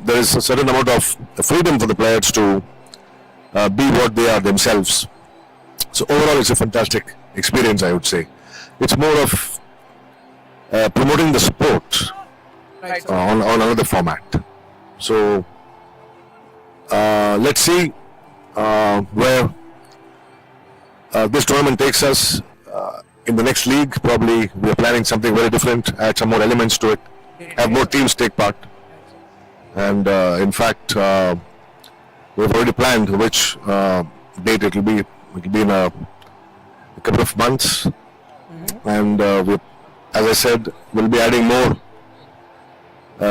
There is a certain amount of freedom for the players to be what they are themselves. So overall, it's a fantastic experience, I would say. It's more of promoting the sport on another format. So let's see where this tournament takes us in the next league. Probably we are planning something very different, add some more elements to it, have more teams take part, and in fact we've already planned which date it will be. It will be in a couple of months, and we, as I said, we'll be adding more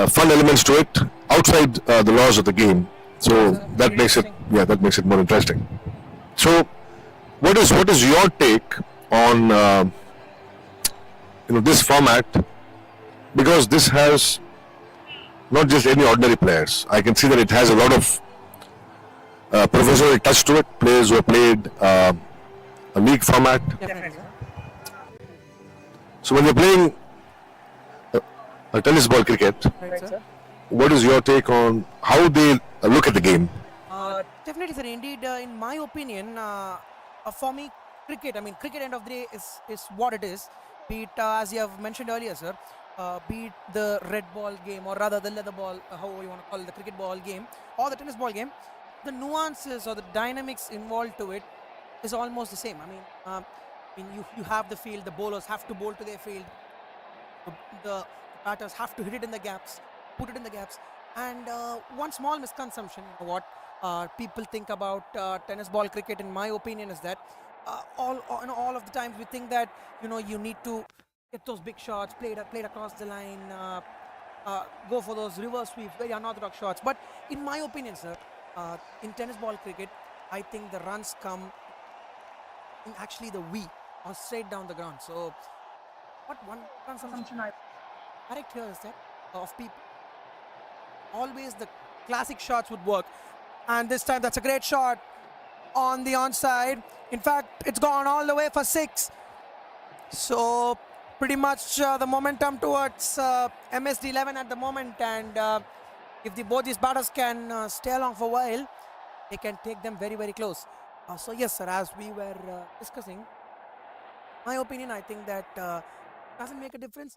fun elements to it outside the laws of the game. So that makes it more interesting. So what is your take on this format? Because this has not just any ordinary players. I can see that it has a lot of professional touch to it. Players who have played a league format. Definitely. So when you're playing a tennis ball cricket, Right, sir. what is your take on how they look at the game? Definitely, sir. Indeed, in my opinion, for me, cricket end of the day is what it is. Be it, as you have mentioned earlier, sir, be it the red ball game or rather the leather ball, however you want to call it, the cricket ball game or the tennis ball game, the nuances or the dynamics involved to it is almost the same. I mean, you have the field, the bowlers have to bowl to their field, the batters have to hit it in the gaps, put it in the gaps. And one small misconception, what people think about tennis ball cricket, in my opinion, is that all of the times we think that you need to get those big shots, played across the line, go for those reverse sweeps, very unorthodox shots. But in my opinion, sir, in tennis ball cricket, I think the runs come in actually the V or straight down the ground. So what one consumption I correct here is that of people, always the classic shots would work, and this time that's a great shot on the onside. In fact, it's gone all the way for 6. So pretty much the momentum towards MSD 11 at the moment, and if both these batters can stay along for a while, they can take them very, very close. So yes, sir, as we were discussing, my opinion, I think that doesn't make a difference.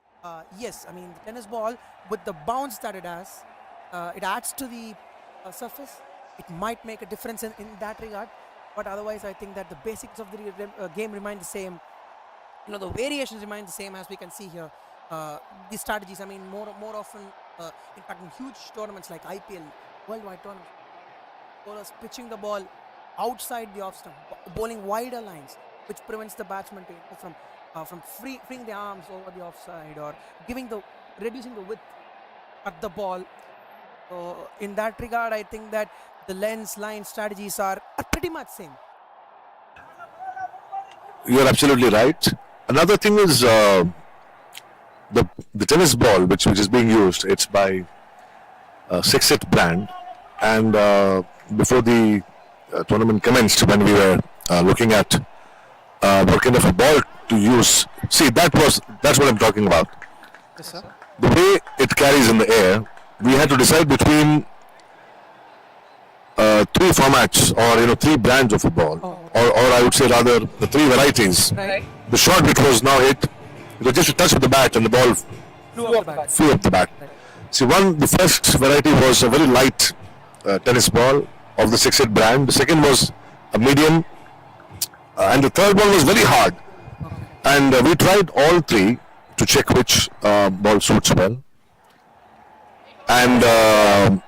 Yes, I mean, the tennis ball, with the bounce that it has, it adds to the surface. It might make a difference in that regard, but otherwise I think that the basics of the game remain the same. The variations remain the same, as we can see here. The strategies, I mean, more often, in fact, in huge tournaments like IPL, worldwide tournaments, bowlers pitching the ball outside the off stump, bowling wider lines, which prevents the batsman from freeing the arms over the offside or reducing the width at the ball. So in that regard, I think that the line strategies are pretty much same. You're absolutely right. Another thing is the tennis ball, which is being used. It's by Sixth brand, and before the tournament commenced, when we were looking at what kind of a ball to use, see that's what I'm talking about. Yes, sir. The way it carries in the air, we had to decide between three formats, or three brands of football, or I would say rather the three varieties. Right. The short bit was now hit. It was just a touch of the bat and the ball flew up the bat. See, the first variety was a very light tennis ball of the 6-hit brand. The second was a medium, and the third one was very hard. And we tried all three to check which ball suits well. And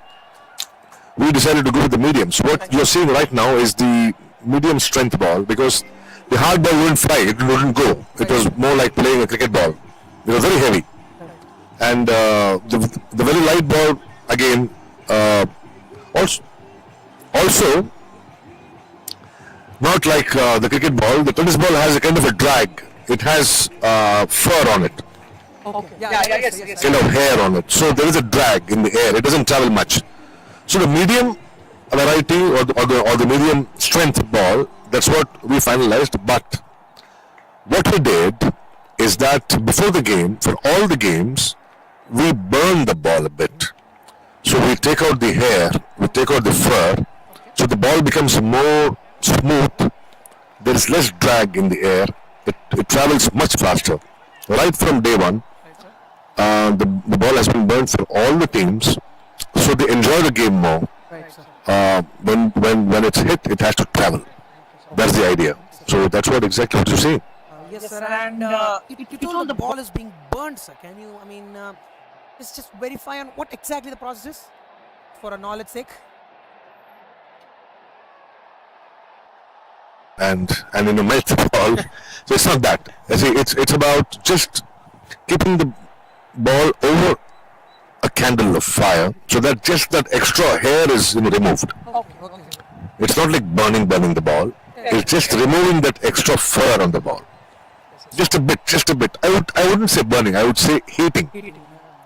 we decided to go with the medium. So what you're seeing right now is the medium strength ball, because the hard ball wouldn't fly, it wouldn't go. It was more like playing a cricket ball. It was very heavy. And the very light ball, again, also not like the cricket ball, the tennis ball has a kind of a drag. It has fur on it, Yes. kind of hair on it. So there is a drag in the air. It doesn't travel much. So the medium variety or the medium strength ball, that's what we finalized. But what we did is that before the game, for all the games, we burn the ball a bit. So we take out the hair, we take out the fur, so the ball becomes more smooth. There is less drag in the air. It travels much faster. Right from day one, the ball has been burned for all the teams, so they enjoy the game more. Right, sir. When it's hit, it has to travel. That's the idea. So that's exactly what you're saying. Yes, sir. And you told the ball is being burned, sir. Can you, just verify on what exactly the process is for a knowledge sake? And melt the ball. So it's not that. See, it's about just keeping the ball over a candle of fire, so that just that extra hair is removed. Okay. It's not like burning the ball. It's just removing that extra fur on the ball. Just a bit. I wouldn't say burning. I would say heating.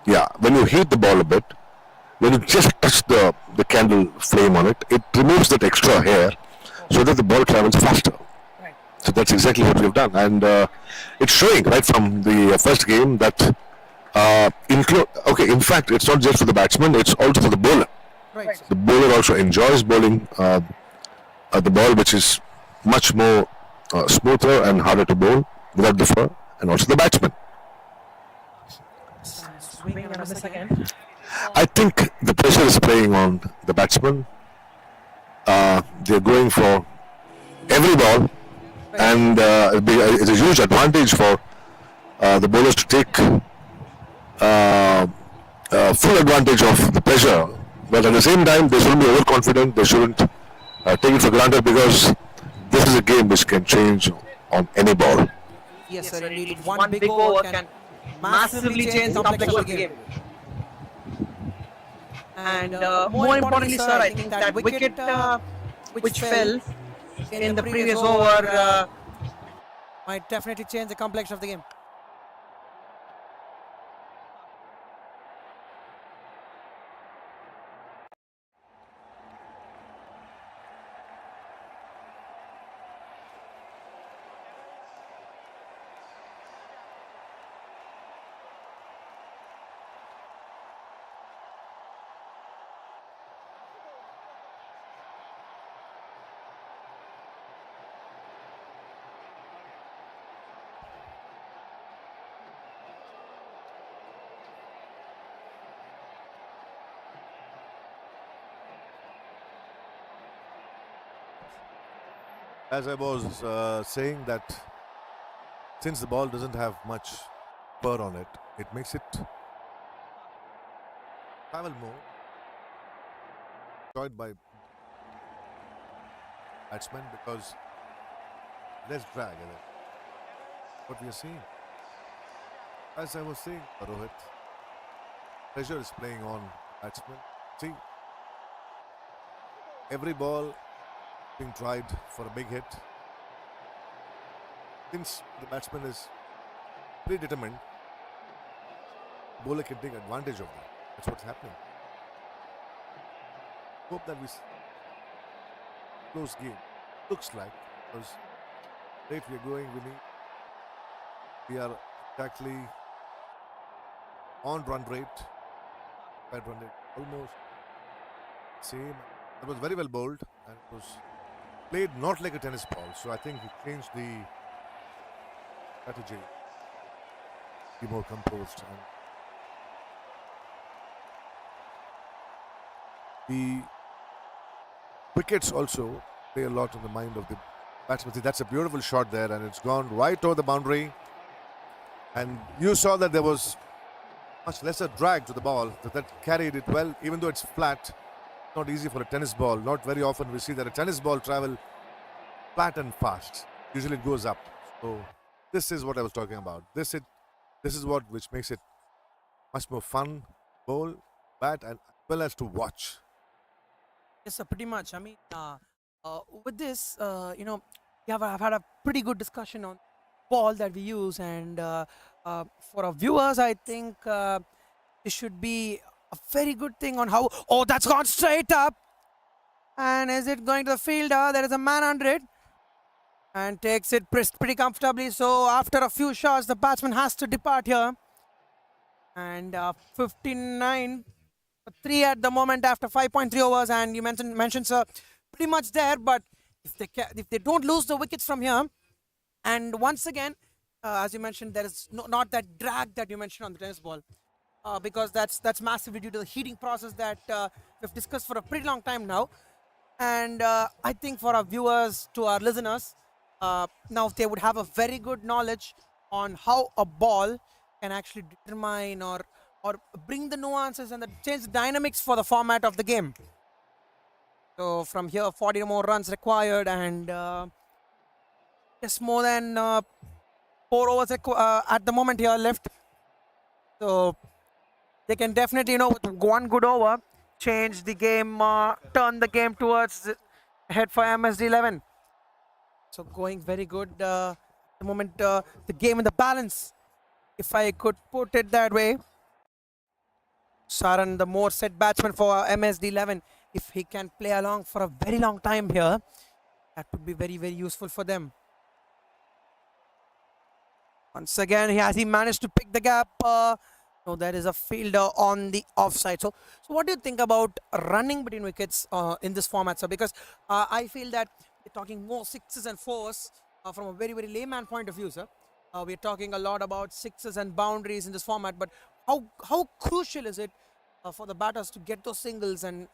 Yeah, when you heat the ball a bit, when you just touch the candle flame on it, it removes that extra hair, so that the ball travels faster. Right. So that's exactly what we've done, and it's showing right from the first game that in fact, it's not just for the batsman; it's also for the bowler. Right. The bowler also enjoys bowling the ball, which is much more smoother and harder to bowl without the fur, and also the batsman. Swing and a miss again. I think the pressure is playing on the batsman. They're going for every ball, and it's a huge advantage for the bowlers to take full advantage of the pressure. But at the same time, they shouldn't be overconfident. They shouldn't take it for granted, because this is a game which can change on any ball. Yes, sir. Indeed, one big over can massively change the complexion of the game. And more importantly, sir, I think that wicket which fell in the previous over might definitely change the complexion of the game. As I was saying, that since the ball doesn't have much fur on it, it makes it travel more, enjoyed by batsmen, because less drag in it. What we are seeing, as I was saying, Rohit, pressure is playing on batsmen. See, every ball being tried for a big hit. Since the batsman is predetermined, bowler can take advantage of that. That's what's happening. Hope that we close game. Looks like, because rate we are going, we are exactly on run rate. that run rate almost same. That was very well bowled and it was played not like a tennis ball. So I think he changed the strategy, be more composed, and the wickets also play a lot on the mind of the batsman. See, that's a beautiful shot there, and it's gone right over the boundary. And you saw that there was much lesser drag to the ball, that carried it well, even though it's flat. Not easy for a tennis ball. Not very often we see that a tennis ball travel flat and fast. Usually it goes up. So this is what I was talking about. This is what which makes it much more fun, bowl, bat, and as well as to watch. Yes, sir, pretty much. I mean, with this, I've had a pretty good discussion on ball that we use, and for our viewers, I think it should be a very good thing on how. Oh, that's gone straight up, and is it going to the fielder? There is a man under it, and takes it pretty comfortably. So after a few shots, the batsman has to depart here, and 59. 3 at the moment after 5.3 overs, and you mentioned sir, pretty much there. But if they don't lose the wickets from here, and once again, as you mentioned, there is not that drag that you mentioned on the tennis ball, because that's massively due to the heating process that we've discussed for a pretty long time now. And I think for our viewers, to our listeners, now they would have a very good knowledge on how a ball can actually determine or bring the nuances and change the dynamics for the format of the game. So from here, 40 more runs required, and just more than 4 overs at the moment here left. So they can definitely, with one good over, change the game, turn the game towards ahead for MSD 11. So going very good at the moment, the game in the balance, if I could put it that way. Saran, the more set batsman for MSD 11, if he can play along for a very long time here, that would be very, very useful for them. Once again, he managed to pick the gap. No, there is a fielder on the offside. So what do you think about running between wickets in this format, sir? Because I feel that we're talking more sixes and fours from a very, very layman point of view, sir. We're talking a lot about sixes and boundaries in this format, but how crucial is it for the batters to get those singles and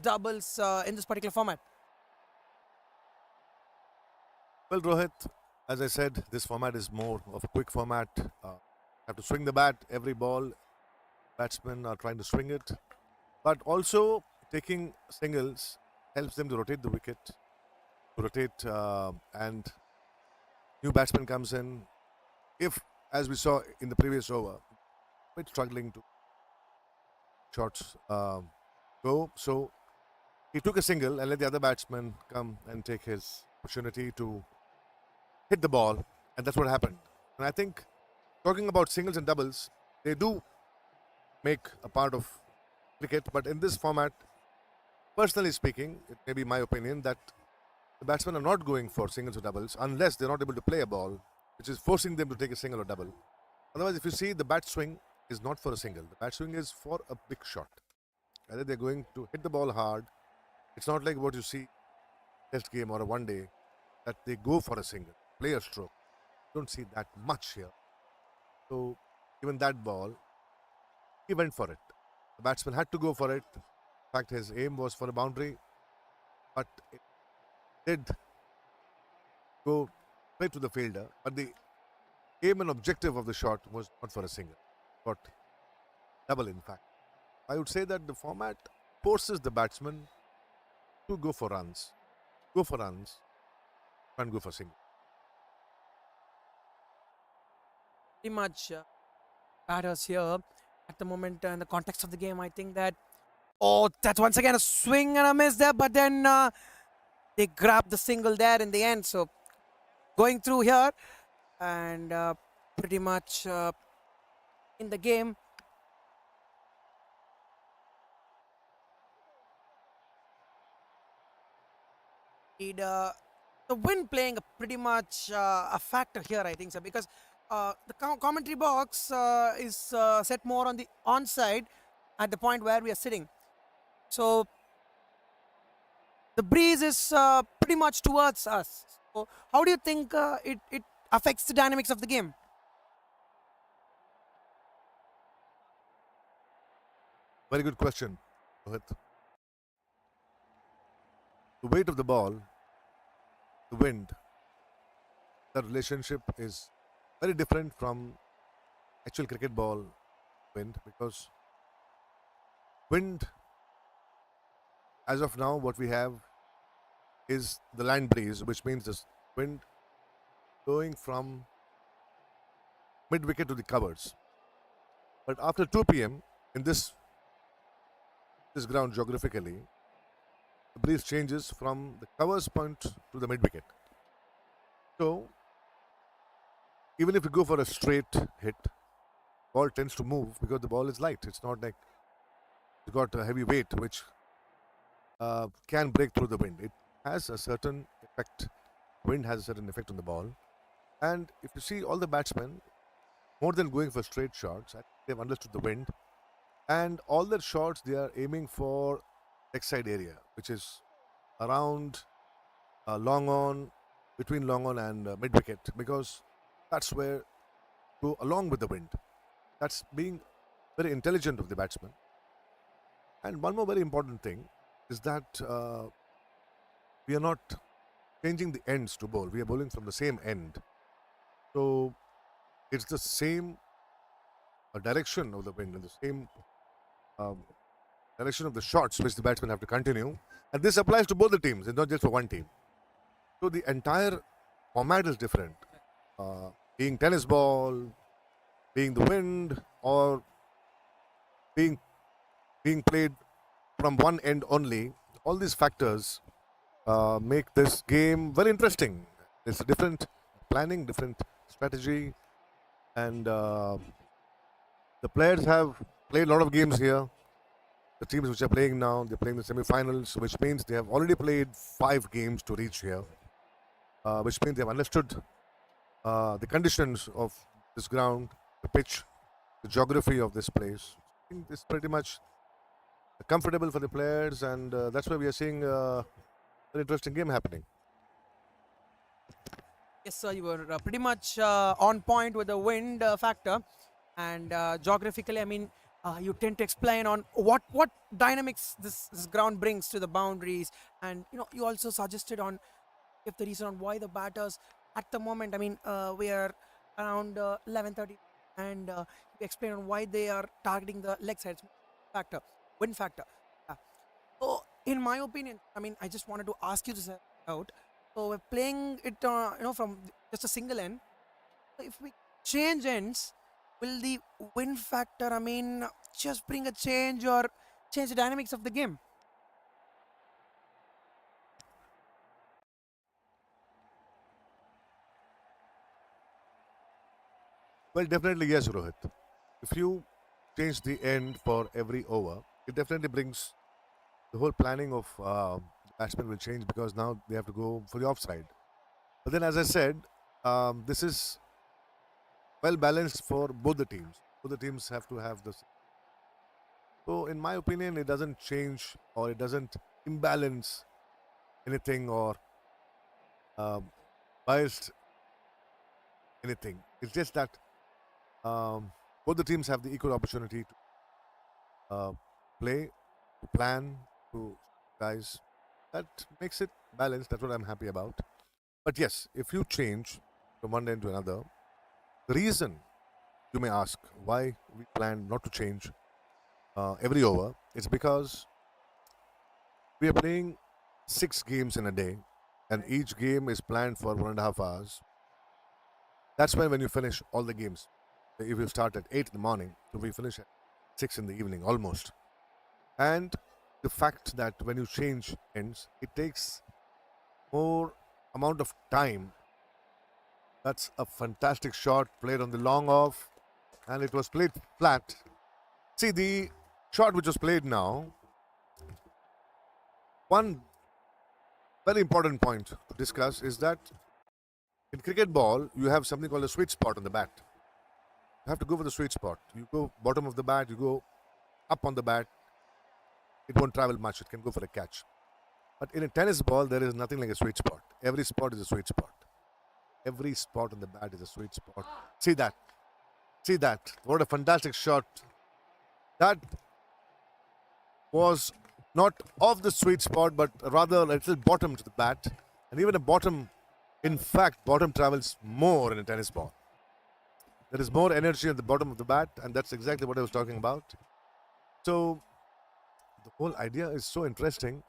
doubles in this particular format? Well, Rohit, as I said, this format is more of a quick format. Have to swing the bat every ball. Batsmen are trying to swing it, but also taking singles helps them to rotate the wicket, and new batsman comes in. If, as we saw in the previous over, quite struggling to shots go, so he took a single and let the other batsman come and take his opportunity to hit the ball, and that's what happened. And I think, talking about singles and doubles, they do make a part of cricket, but in this format, personally speaking, it may be my opinion that the batsmen are not going for singles or doubles unless they're not able to play a ball, which is forcing them to take a single or double. Otherwise, if you see, the bat swing is not for a single. The bat swing is for a big shot. Either they're going to hit the ball hard. It's not like what you see test game or a one day that they go for a single, play a stroke. Don't see that much here. So even that ball, he went for it. The batsman had to go for it. In fact, his aim was for a boundary, but it did go straight to the fielder. But the aim and objective of the shot was not for a single, but double in fact. I would say that the format forces the batsman to go for runs, and go for single. Pretty much batters here at the moment in the context of the game. I think that, oh, that's once again a swing and a miss there, but then they grabbed the single there in the end. So going through here and pretty much in the game. The wind playing a pretty much a factor here, I think, sir, because the commentary box is set more on the onside, at the point where we are sitting. So the breeze is pretty much towards us. So how do you think it affects the dynamics of the game? Very good question, Rohit. The weight of the ball, the wind, the relationship is very different from actual cricket ball wind, because wind, as of now, what we have is the land breeze, which means this wind going from mid wicket to the covers. But after 2 p.m. in this ground geographically, the breeze changes from the covers point to the mid wicket. So even if you go for a straight hit, ball tends to move because the ball is light. It's not like it's got a heavy weight which can break through the wind. It has a certain effect. Wind has a certain effect on the ball. And if you see all the batsmen, more than going for straight shots, I think they've understood the wind. And all their shots, they are aiming for leg side area, which is around long on, between long on and mid wicket, because that's where go along with the wind. That's being very intelligent of the batsman. And one more very important thing is that we are not changing the ends to bowl. We are bowling from the same end. So it's the same direction of the wind and the same direction of the shots which the batsmen have to continue. And this applies to both the teams. It's not just for one team. So the entire format is different. Being tennis ball, being the wind, or being played from one end only, all these factors make this game very interesting. It's a different planning, different strategy, and the players have played a lot of games here. The teams which are playing now, they're playing the semi-finals, which means they have already played 5 games to reach here, which means they have understood the conditions of this ground, the pitch, the geography of this place. I think this is pretty much comfortable for the players, and that's why we are seeing an interesting game happening. Yes, sir, you were pretty much on point with the wind factor, and geographically, I mean, you tend to explain on what dynamics this ground brings to the boundaries, and you also suggested on if the reason on why the batters at the moment, I mean, we are around 11:30, and you explain on why they are targeting the leg sides factor, wind factor. Yeah. So, in my opinion, I mean, I just wanted to ask you this out. So we're playing it, from just a single end. So if we change ends, will the win factor, I mean, just bring a change or change the dynamics of the game? Well, definitely yes, Rohit. If you change the end for every over, it definitely brings the whole planning of the batsmen will change, because now they have to go for the offside. But then, as I said, this is well balanced for both the teams. Both the teams have to have this. So, in my opinion, it doesn't change or it doesn't imbalance anything or biased anything. It's just that both the teams have the equal opportunity to play, to plan, to guys. That makes it balanced. That's what I'm happy about. But yes, if you change from one end to another, the reason you may ask why we plan not to change every over, it's because we are playing 6 games in a day, and each game is planned for 1.5 hours. That's why when you finish all the games, if you start at 8 in the morning, so we finish at 6 in the evening almost. And the fact that when you change ends, it takes more amount of time. That's a fantastic shot played on the long off, and it was played flat. See, the shot which was played now, one very important point to discuss is that in cricket ball, you have something called a sweet spot on the bat. You have to go for the sweet spot. You go bottom of the bat, you go up on the bat, it won't travel much. It can go for a catch. But in a tennis ball, there is nothing like a sweet spot. Every spot is a sweet spot. Every spot on the bat is a sweet spot. See that. See that. What a fantastic shot. That was not off the sweet spot, but rather a little bottom to the bat. And even a bottom, in fact, bottom travels more in a tennis ball. There is more energy at the bottom of the bat, and that's exactly what I was talking about. So the whole idea is so interesting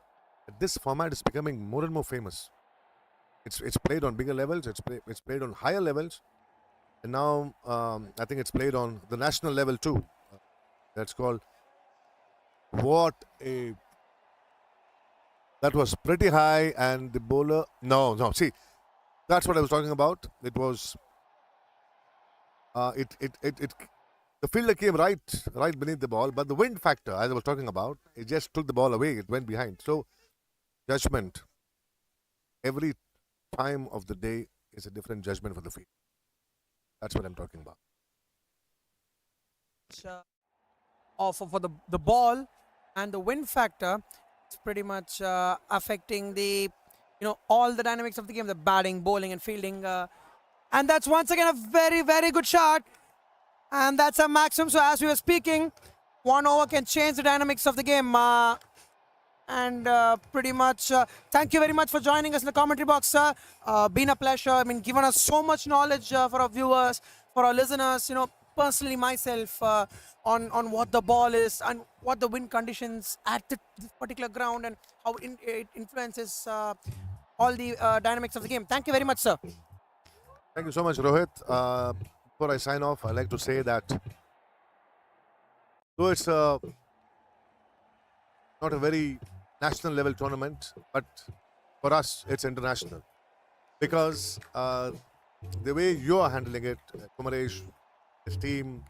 that this format is becoming more and more famous. It's played on bigger levels. It's played on higher levels, and now I think it's played on the national level too. That's called what a that was pretty high, and the bowler no see that's what I was talking about. It was the fielder came right beneath the ball, but the wind factor, as I was talking about, it just took the ball away. It went behind. So judgment every time of the day is a different judgment for the field. That's what I'm talking about. For the ball and the wind factor, it's pretty much affecting the all the dynamics of the game, the batting, bowling, and fielding. And that's once again a very, very good shot. And that's a maximum. So as we were speaking, 1 over can change the dynamics of the game. Pretty much, thank you very much for joining us in the commentary box, sir. Been a pleasure. I mean, given us so much knowledge for our viewers, for our listeners. Personally myself, on what the ball is and what the wind conditions at this particular ground and how it influences all the dynamics of the game. Thank you very much, sir. Thank you so much, Rohit. Before I sign off, I'd like to say that though it's not a very national level tournament, but for us it's international because the way you are handling it, Kumaresh, his team,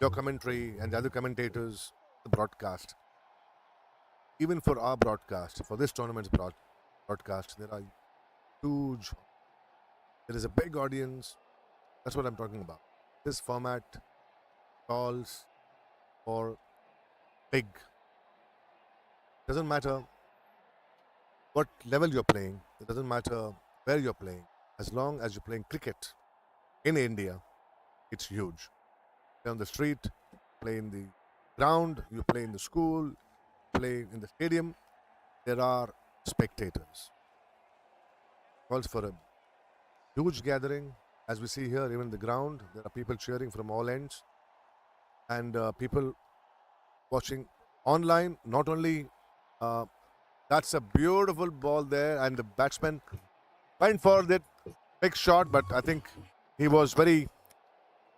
your commentary, and the other commentators, the broadcast. Even for our broadcast, for this tournament's broadcast, there are huge. There is a big audience. That's what I'm talking about. This format calls for big. Doesn't matter what level you're playing. It doesn't matter where you're playing. As long as you're playing cricket in India, it's huge. Play on the street, play in the ground, you play in the school, play in the stadium. There are spectators. Calls for a huge gathering. As we see here, even in the ground, there are people cheering from all ends. And people watching online. Not only that's a beautiful ball there, and the batsman went for that big shot, but I think he was very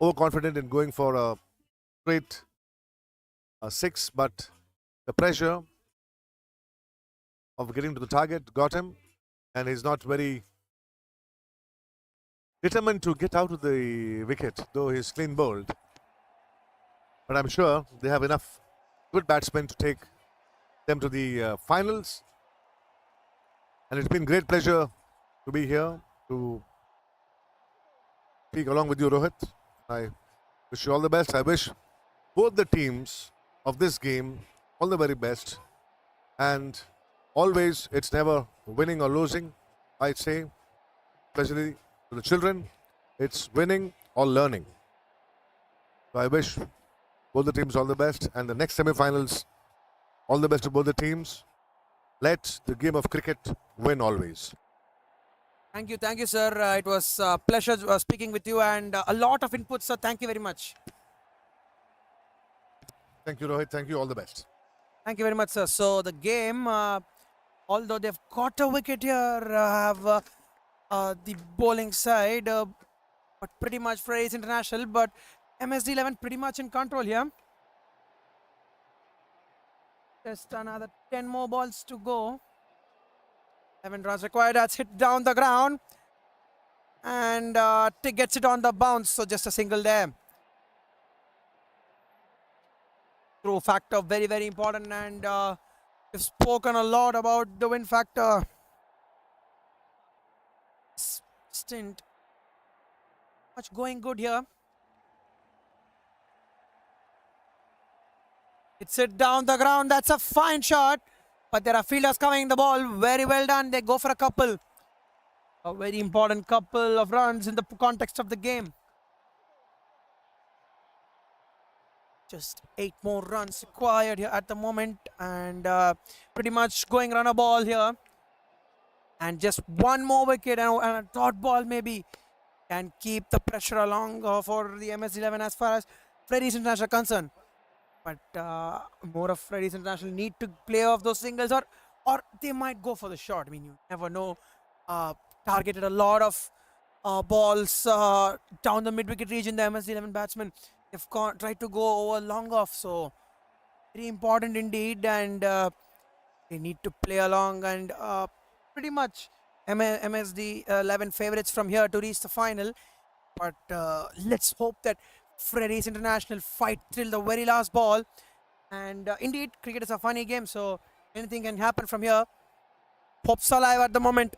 overconfident in going for a straight six, but the pressure of getting to the target got him, and he's not very determined to get out of the wicket, though he's clean bowled. But I'm sure they have enough good batsmen to take them to the finals. And it's been great pleasure to be here to speak along with you, Rohit. I wish you all the best. I wish both the teams of this game all the very best. And always, it's never winning or losing, I'd say, especially to the children. It's winning or learning. So I wish both the teams all the best. And the next semi-finals, all the best to both the teams. Let the game of cricket win always. Thank you, sir. It was a pleasure speaking with you and a lot of inputs, sir. Thank you very much. Thank you, Rohit. Thank you. All the best. Thank you very much, sir. So the game, although they've got a wicket here, have the bowling side, but pretty much FREYERS International, but MSD 11 pretty much in control here. Just another 10 more balls to go. 7 runs required. That's hit down the ground. And gets it on the bounce. So just a single there. Throw factor, very, very important. And we've spoken a lot about the wind factor. Stint. Much going good here. It's it down the ground. That's a fine shot. But there are fielders coming the ball. Very well done. They go for a couple. A very important couple of runs in the context of the game. Just 8 more runs required here at the moment. And pretty much going run a ball here. And just one more wicket and a dot ball maybe can keep the pressure along for the MS11 as far as FREYERS International are concerned. But more of FREYERS International need to play off those singles, or they might go for the shot. I mean, you never know. Targeted a lot of balls down the mid-wicket region. The MS11 batsmen have tried to go over long off, so very important indeed. And they need to play along, and pretty much MSD 11 favourites from here to reach the final. But let's hope that FREYERS International fight till the very last ball. And indeed, cricket is a funny game, so anything can happen from here. Hopes alive at the moment.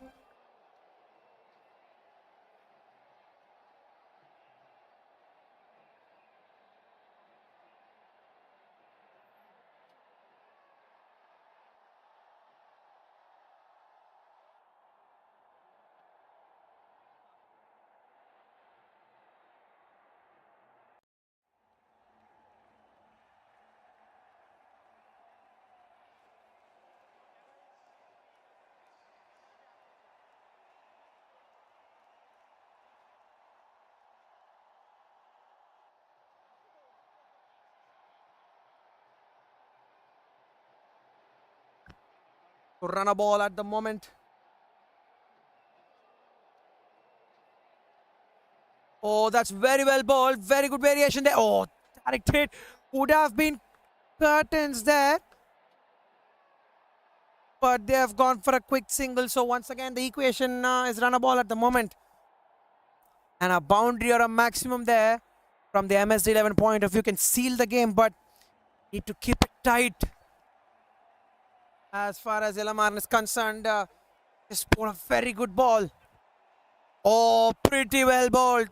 To run a ball at the moment. Oh, that's very well bowled. Very good variation there. Oh, direct hit. Would have been curtains there. But they have gone for a quick single. So once again, the equation is run a ball at the moment. And a boundary or a maximum there from the MSD11 point of view can seal the game, but need to keep it tight. As far as Elamarn is concerned, just bowled a very good ball. Oh, pretty well bowled.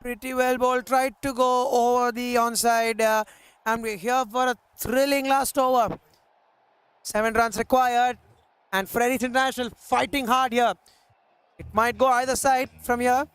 Pretty well bowled. Tried to go over the onside. And we're here for a thrilling last over. 7 runs required. And FREYERS International fighting hard here. It might go either side from here.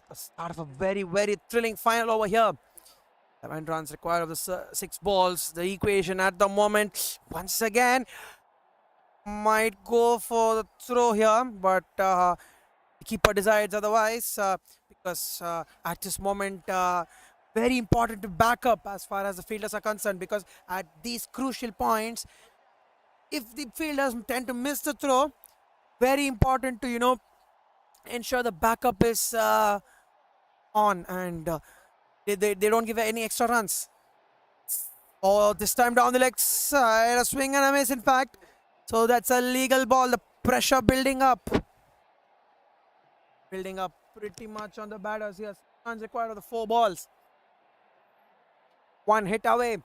The start of a very, very thrilling final over here. 7 runs required of the 6 balls. The equation at the moment, once again, might go for the throw here, but the keeper decides otherwise because at this moment, very important to back up as far as the fielders are concerned, because at these crucial points, if the fielders tend to miss the throw, very important to, ensure the backup is on, and they don't give any extra runs. Oh, this time down the leg side, a swing and a miss, in fact. So that's a legal ball. The pressure building up. Building up pretty much on the batters here. Runs required of the 4 balls. 1 hit away.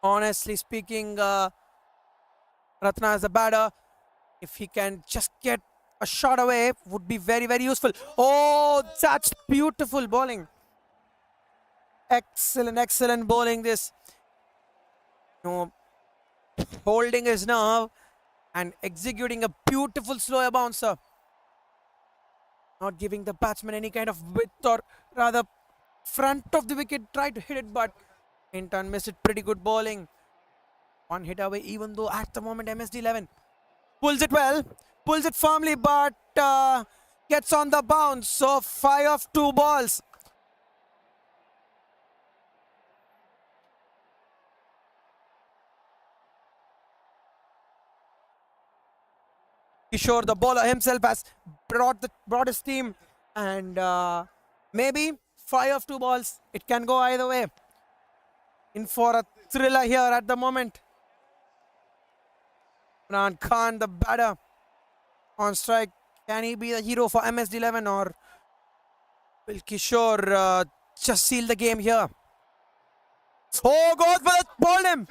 Honestly speaking, Ratna as a batter, if he can just get a shot away, would be very, very useful. Oh, that's beautiful bowling. Excellent, excellent bowling this. Holding his nerve and executing a beautiful slower bouncer. Not giving the batsman any kind of width, or rather front of the wicket, tried to hit it, but in turn missed it. Pretty good bowling. 1 hit away, even though at the moment MSD11 pulls it well, pulls it firmly, but gets on the bounce. So 5 of 2 balls. Kishore, the bowler himself, has brought his team, and maybe 5 of 2 balls. It can go either way. In for a thriller here at the moment. Imran Khan, the batter, on strike. Can he be the hero for MSD 11, or will Kishore just seal the game here? Oh, goes for it, bowled him.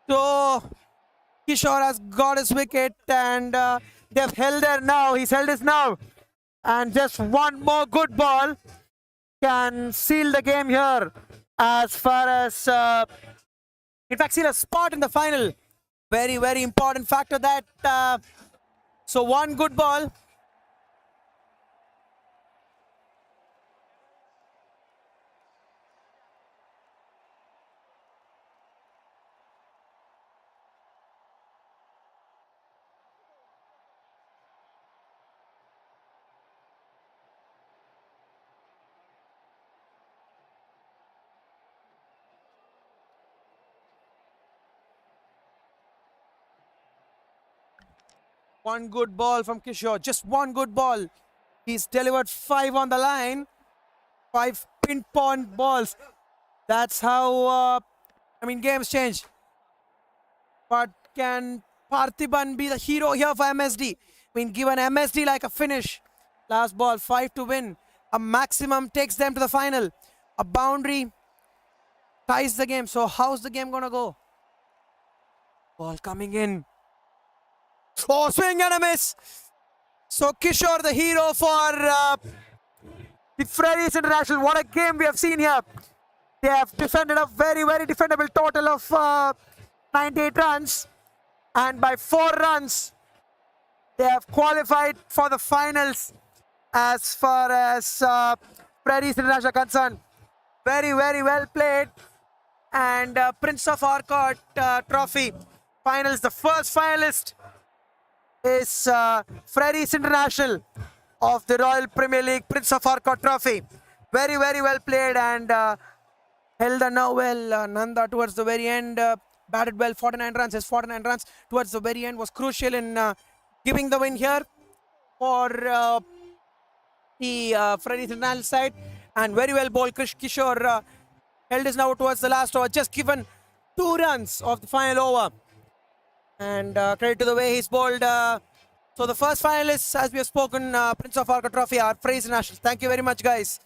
So Kishore has got his wicket, and they've held there now. He's held his now, and just one more good ball can seal the game here. As far as, in fact, seal a spot in the final. Very, very important factor that. So one good ball. One good ball from Kishore. Just one good ball. He's delivered 5 on the line. 5 pinpoint balls. That's how, games change. But can Parthiban be the hero here for MSD? Given MSD like a finish. Last ball, 5 to win. A maximum takes them to the final. A boundary ties the game. So how's the game gonna go? Ball coming in. Oh, swing and a miss. So Kishore, the hero for the FREYERS International. What a game we have seen here. They have defended a very, very defendable total of 98 runs. And by 4 runs, they have qualified for the finals as far as FREYERS International are concerned. Very, very well played. And Prince of ARCOT trophy finals. The first finalist is FREYERS International of the Royal Premier League Prince of ARCOT trophy. Very, very well played, and held the now well. Nanda towards the very end batted well, 49 runs. His 49 runs towards the very end was crucial in giving the win here for the FREYERS International side. And very well bowled. Kishore held his now towards the last over, just given 2 runs of the final over. And credit to the way he's bowled. So the first finalists, as we have spoken, Prince of ARCOT trophy, are FREYERS International. Thank you very much, guys.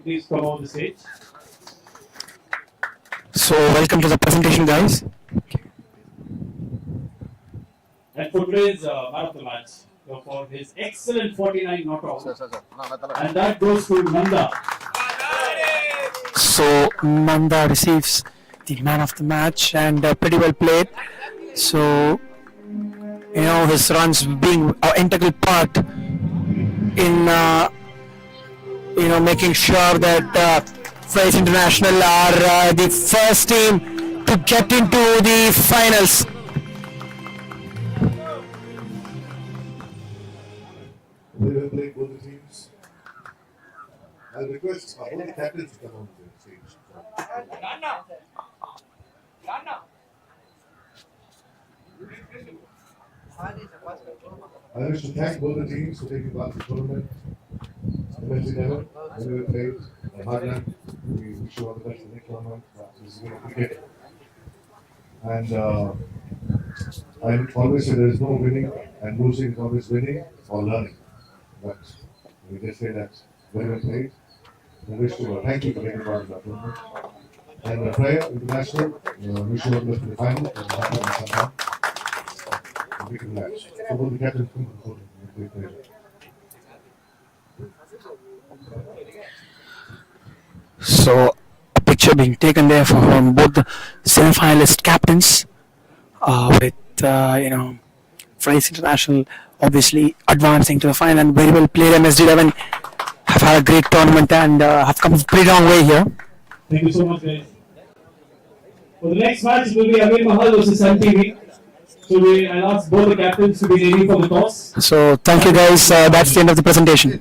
Please come on the stage. So welcome to the presentation, guys. And Footwear's man of the match for his excellent 49 not out. And that goes to Nanda. So Nanda receives the man of the match and pretty well played. So his runs being an integral part in making sure that FREYERS International are the first team to get into the finals. They will play both the teams. I'll request all the captains to come on the stage. I wish to thank both the teams for taking part in the tournament. MSD level, when we played Hardland, we wish you all the best in the next tournament. This is going to cricket. And I always say there is no winning and losing is always winning or learning. But we just say that very well played. I wish to thank you for taking part in that tournament. And FREYERS International, wish you all the best in the final. And happy and somehow. We can match. So both the captains come to the podium. Great pleasure. So a picture being taken there from both the semi-finalist captains, with FREYERS International obviously advancing to the final, and very well played. MSD 11 have had a great tournament and have come a pretty long way here. Thank you so much, guys. For the next match, it will be Amir Mahal versus MTV. So I'll ask both the captains to be ready for the toss. So thank you, guys. That's the end of the presentation.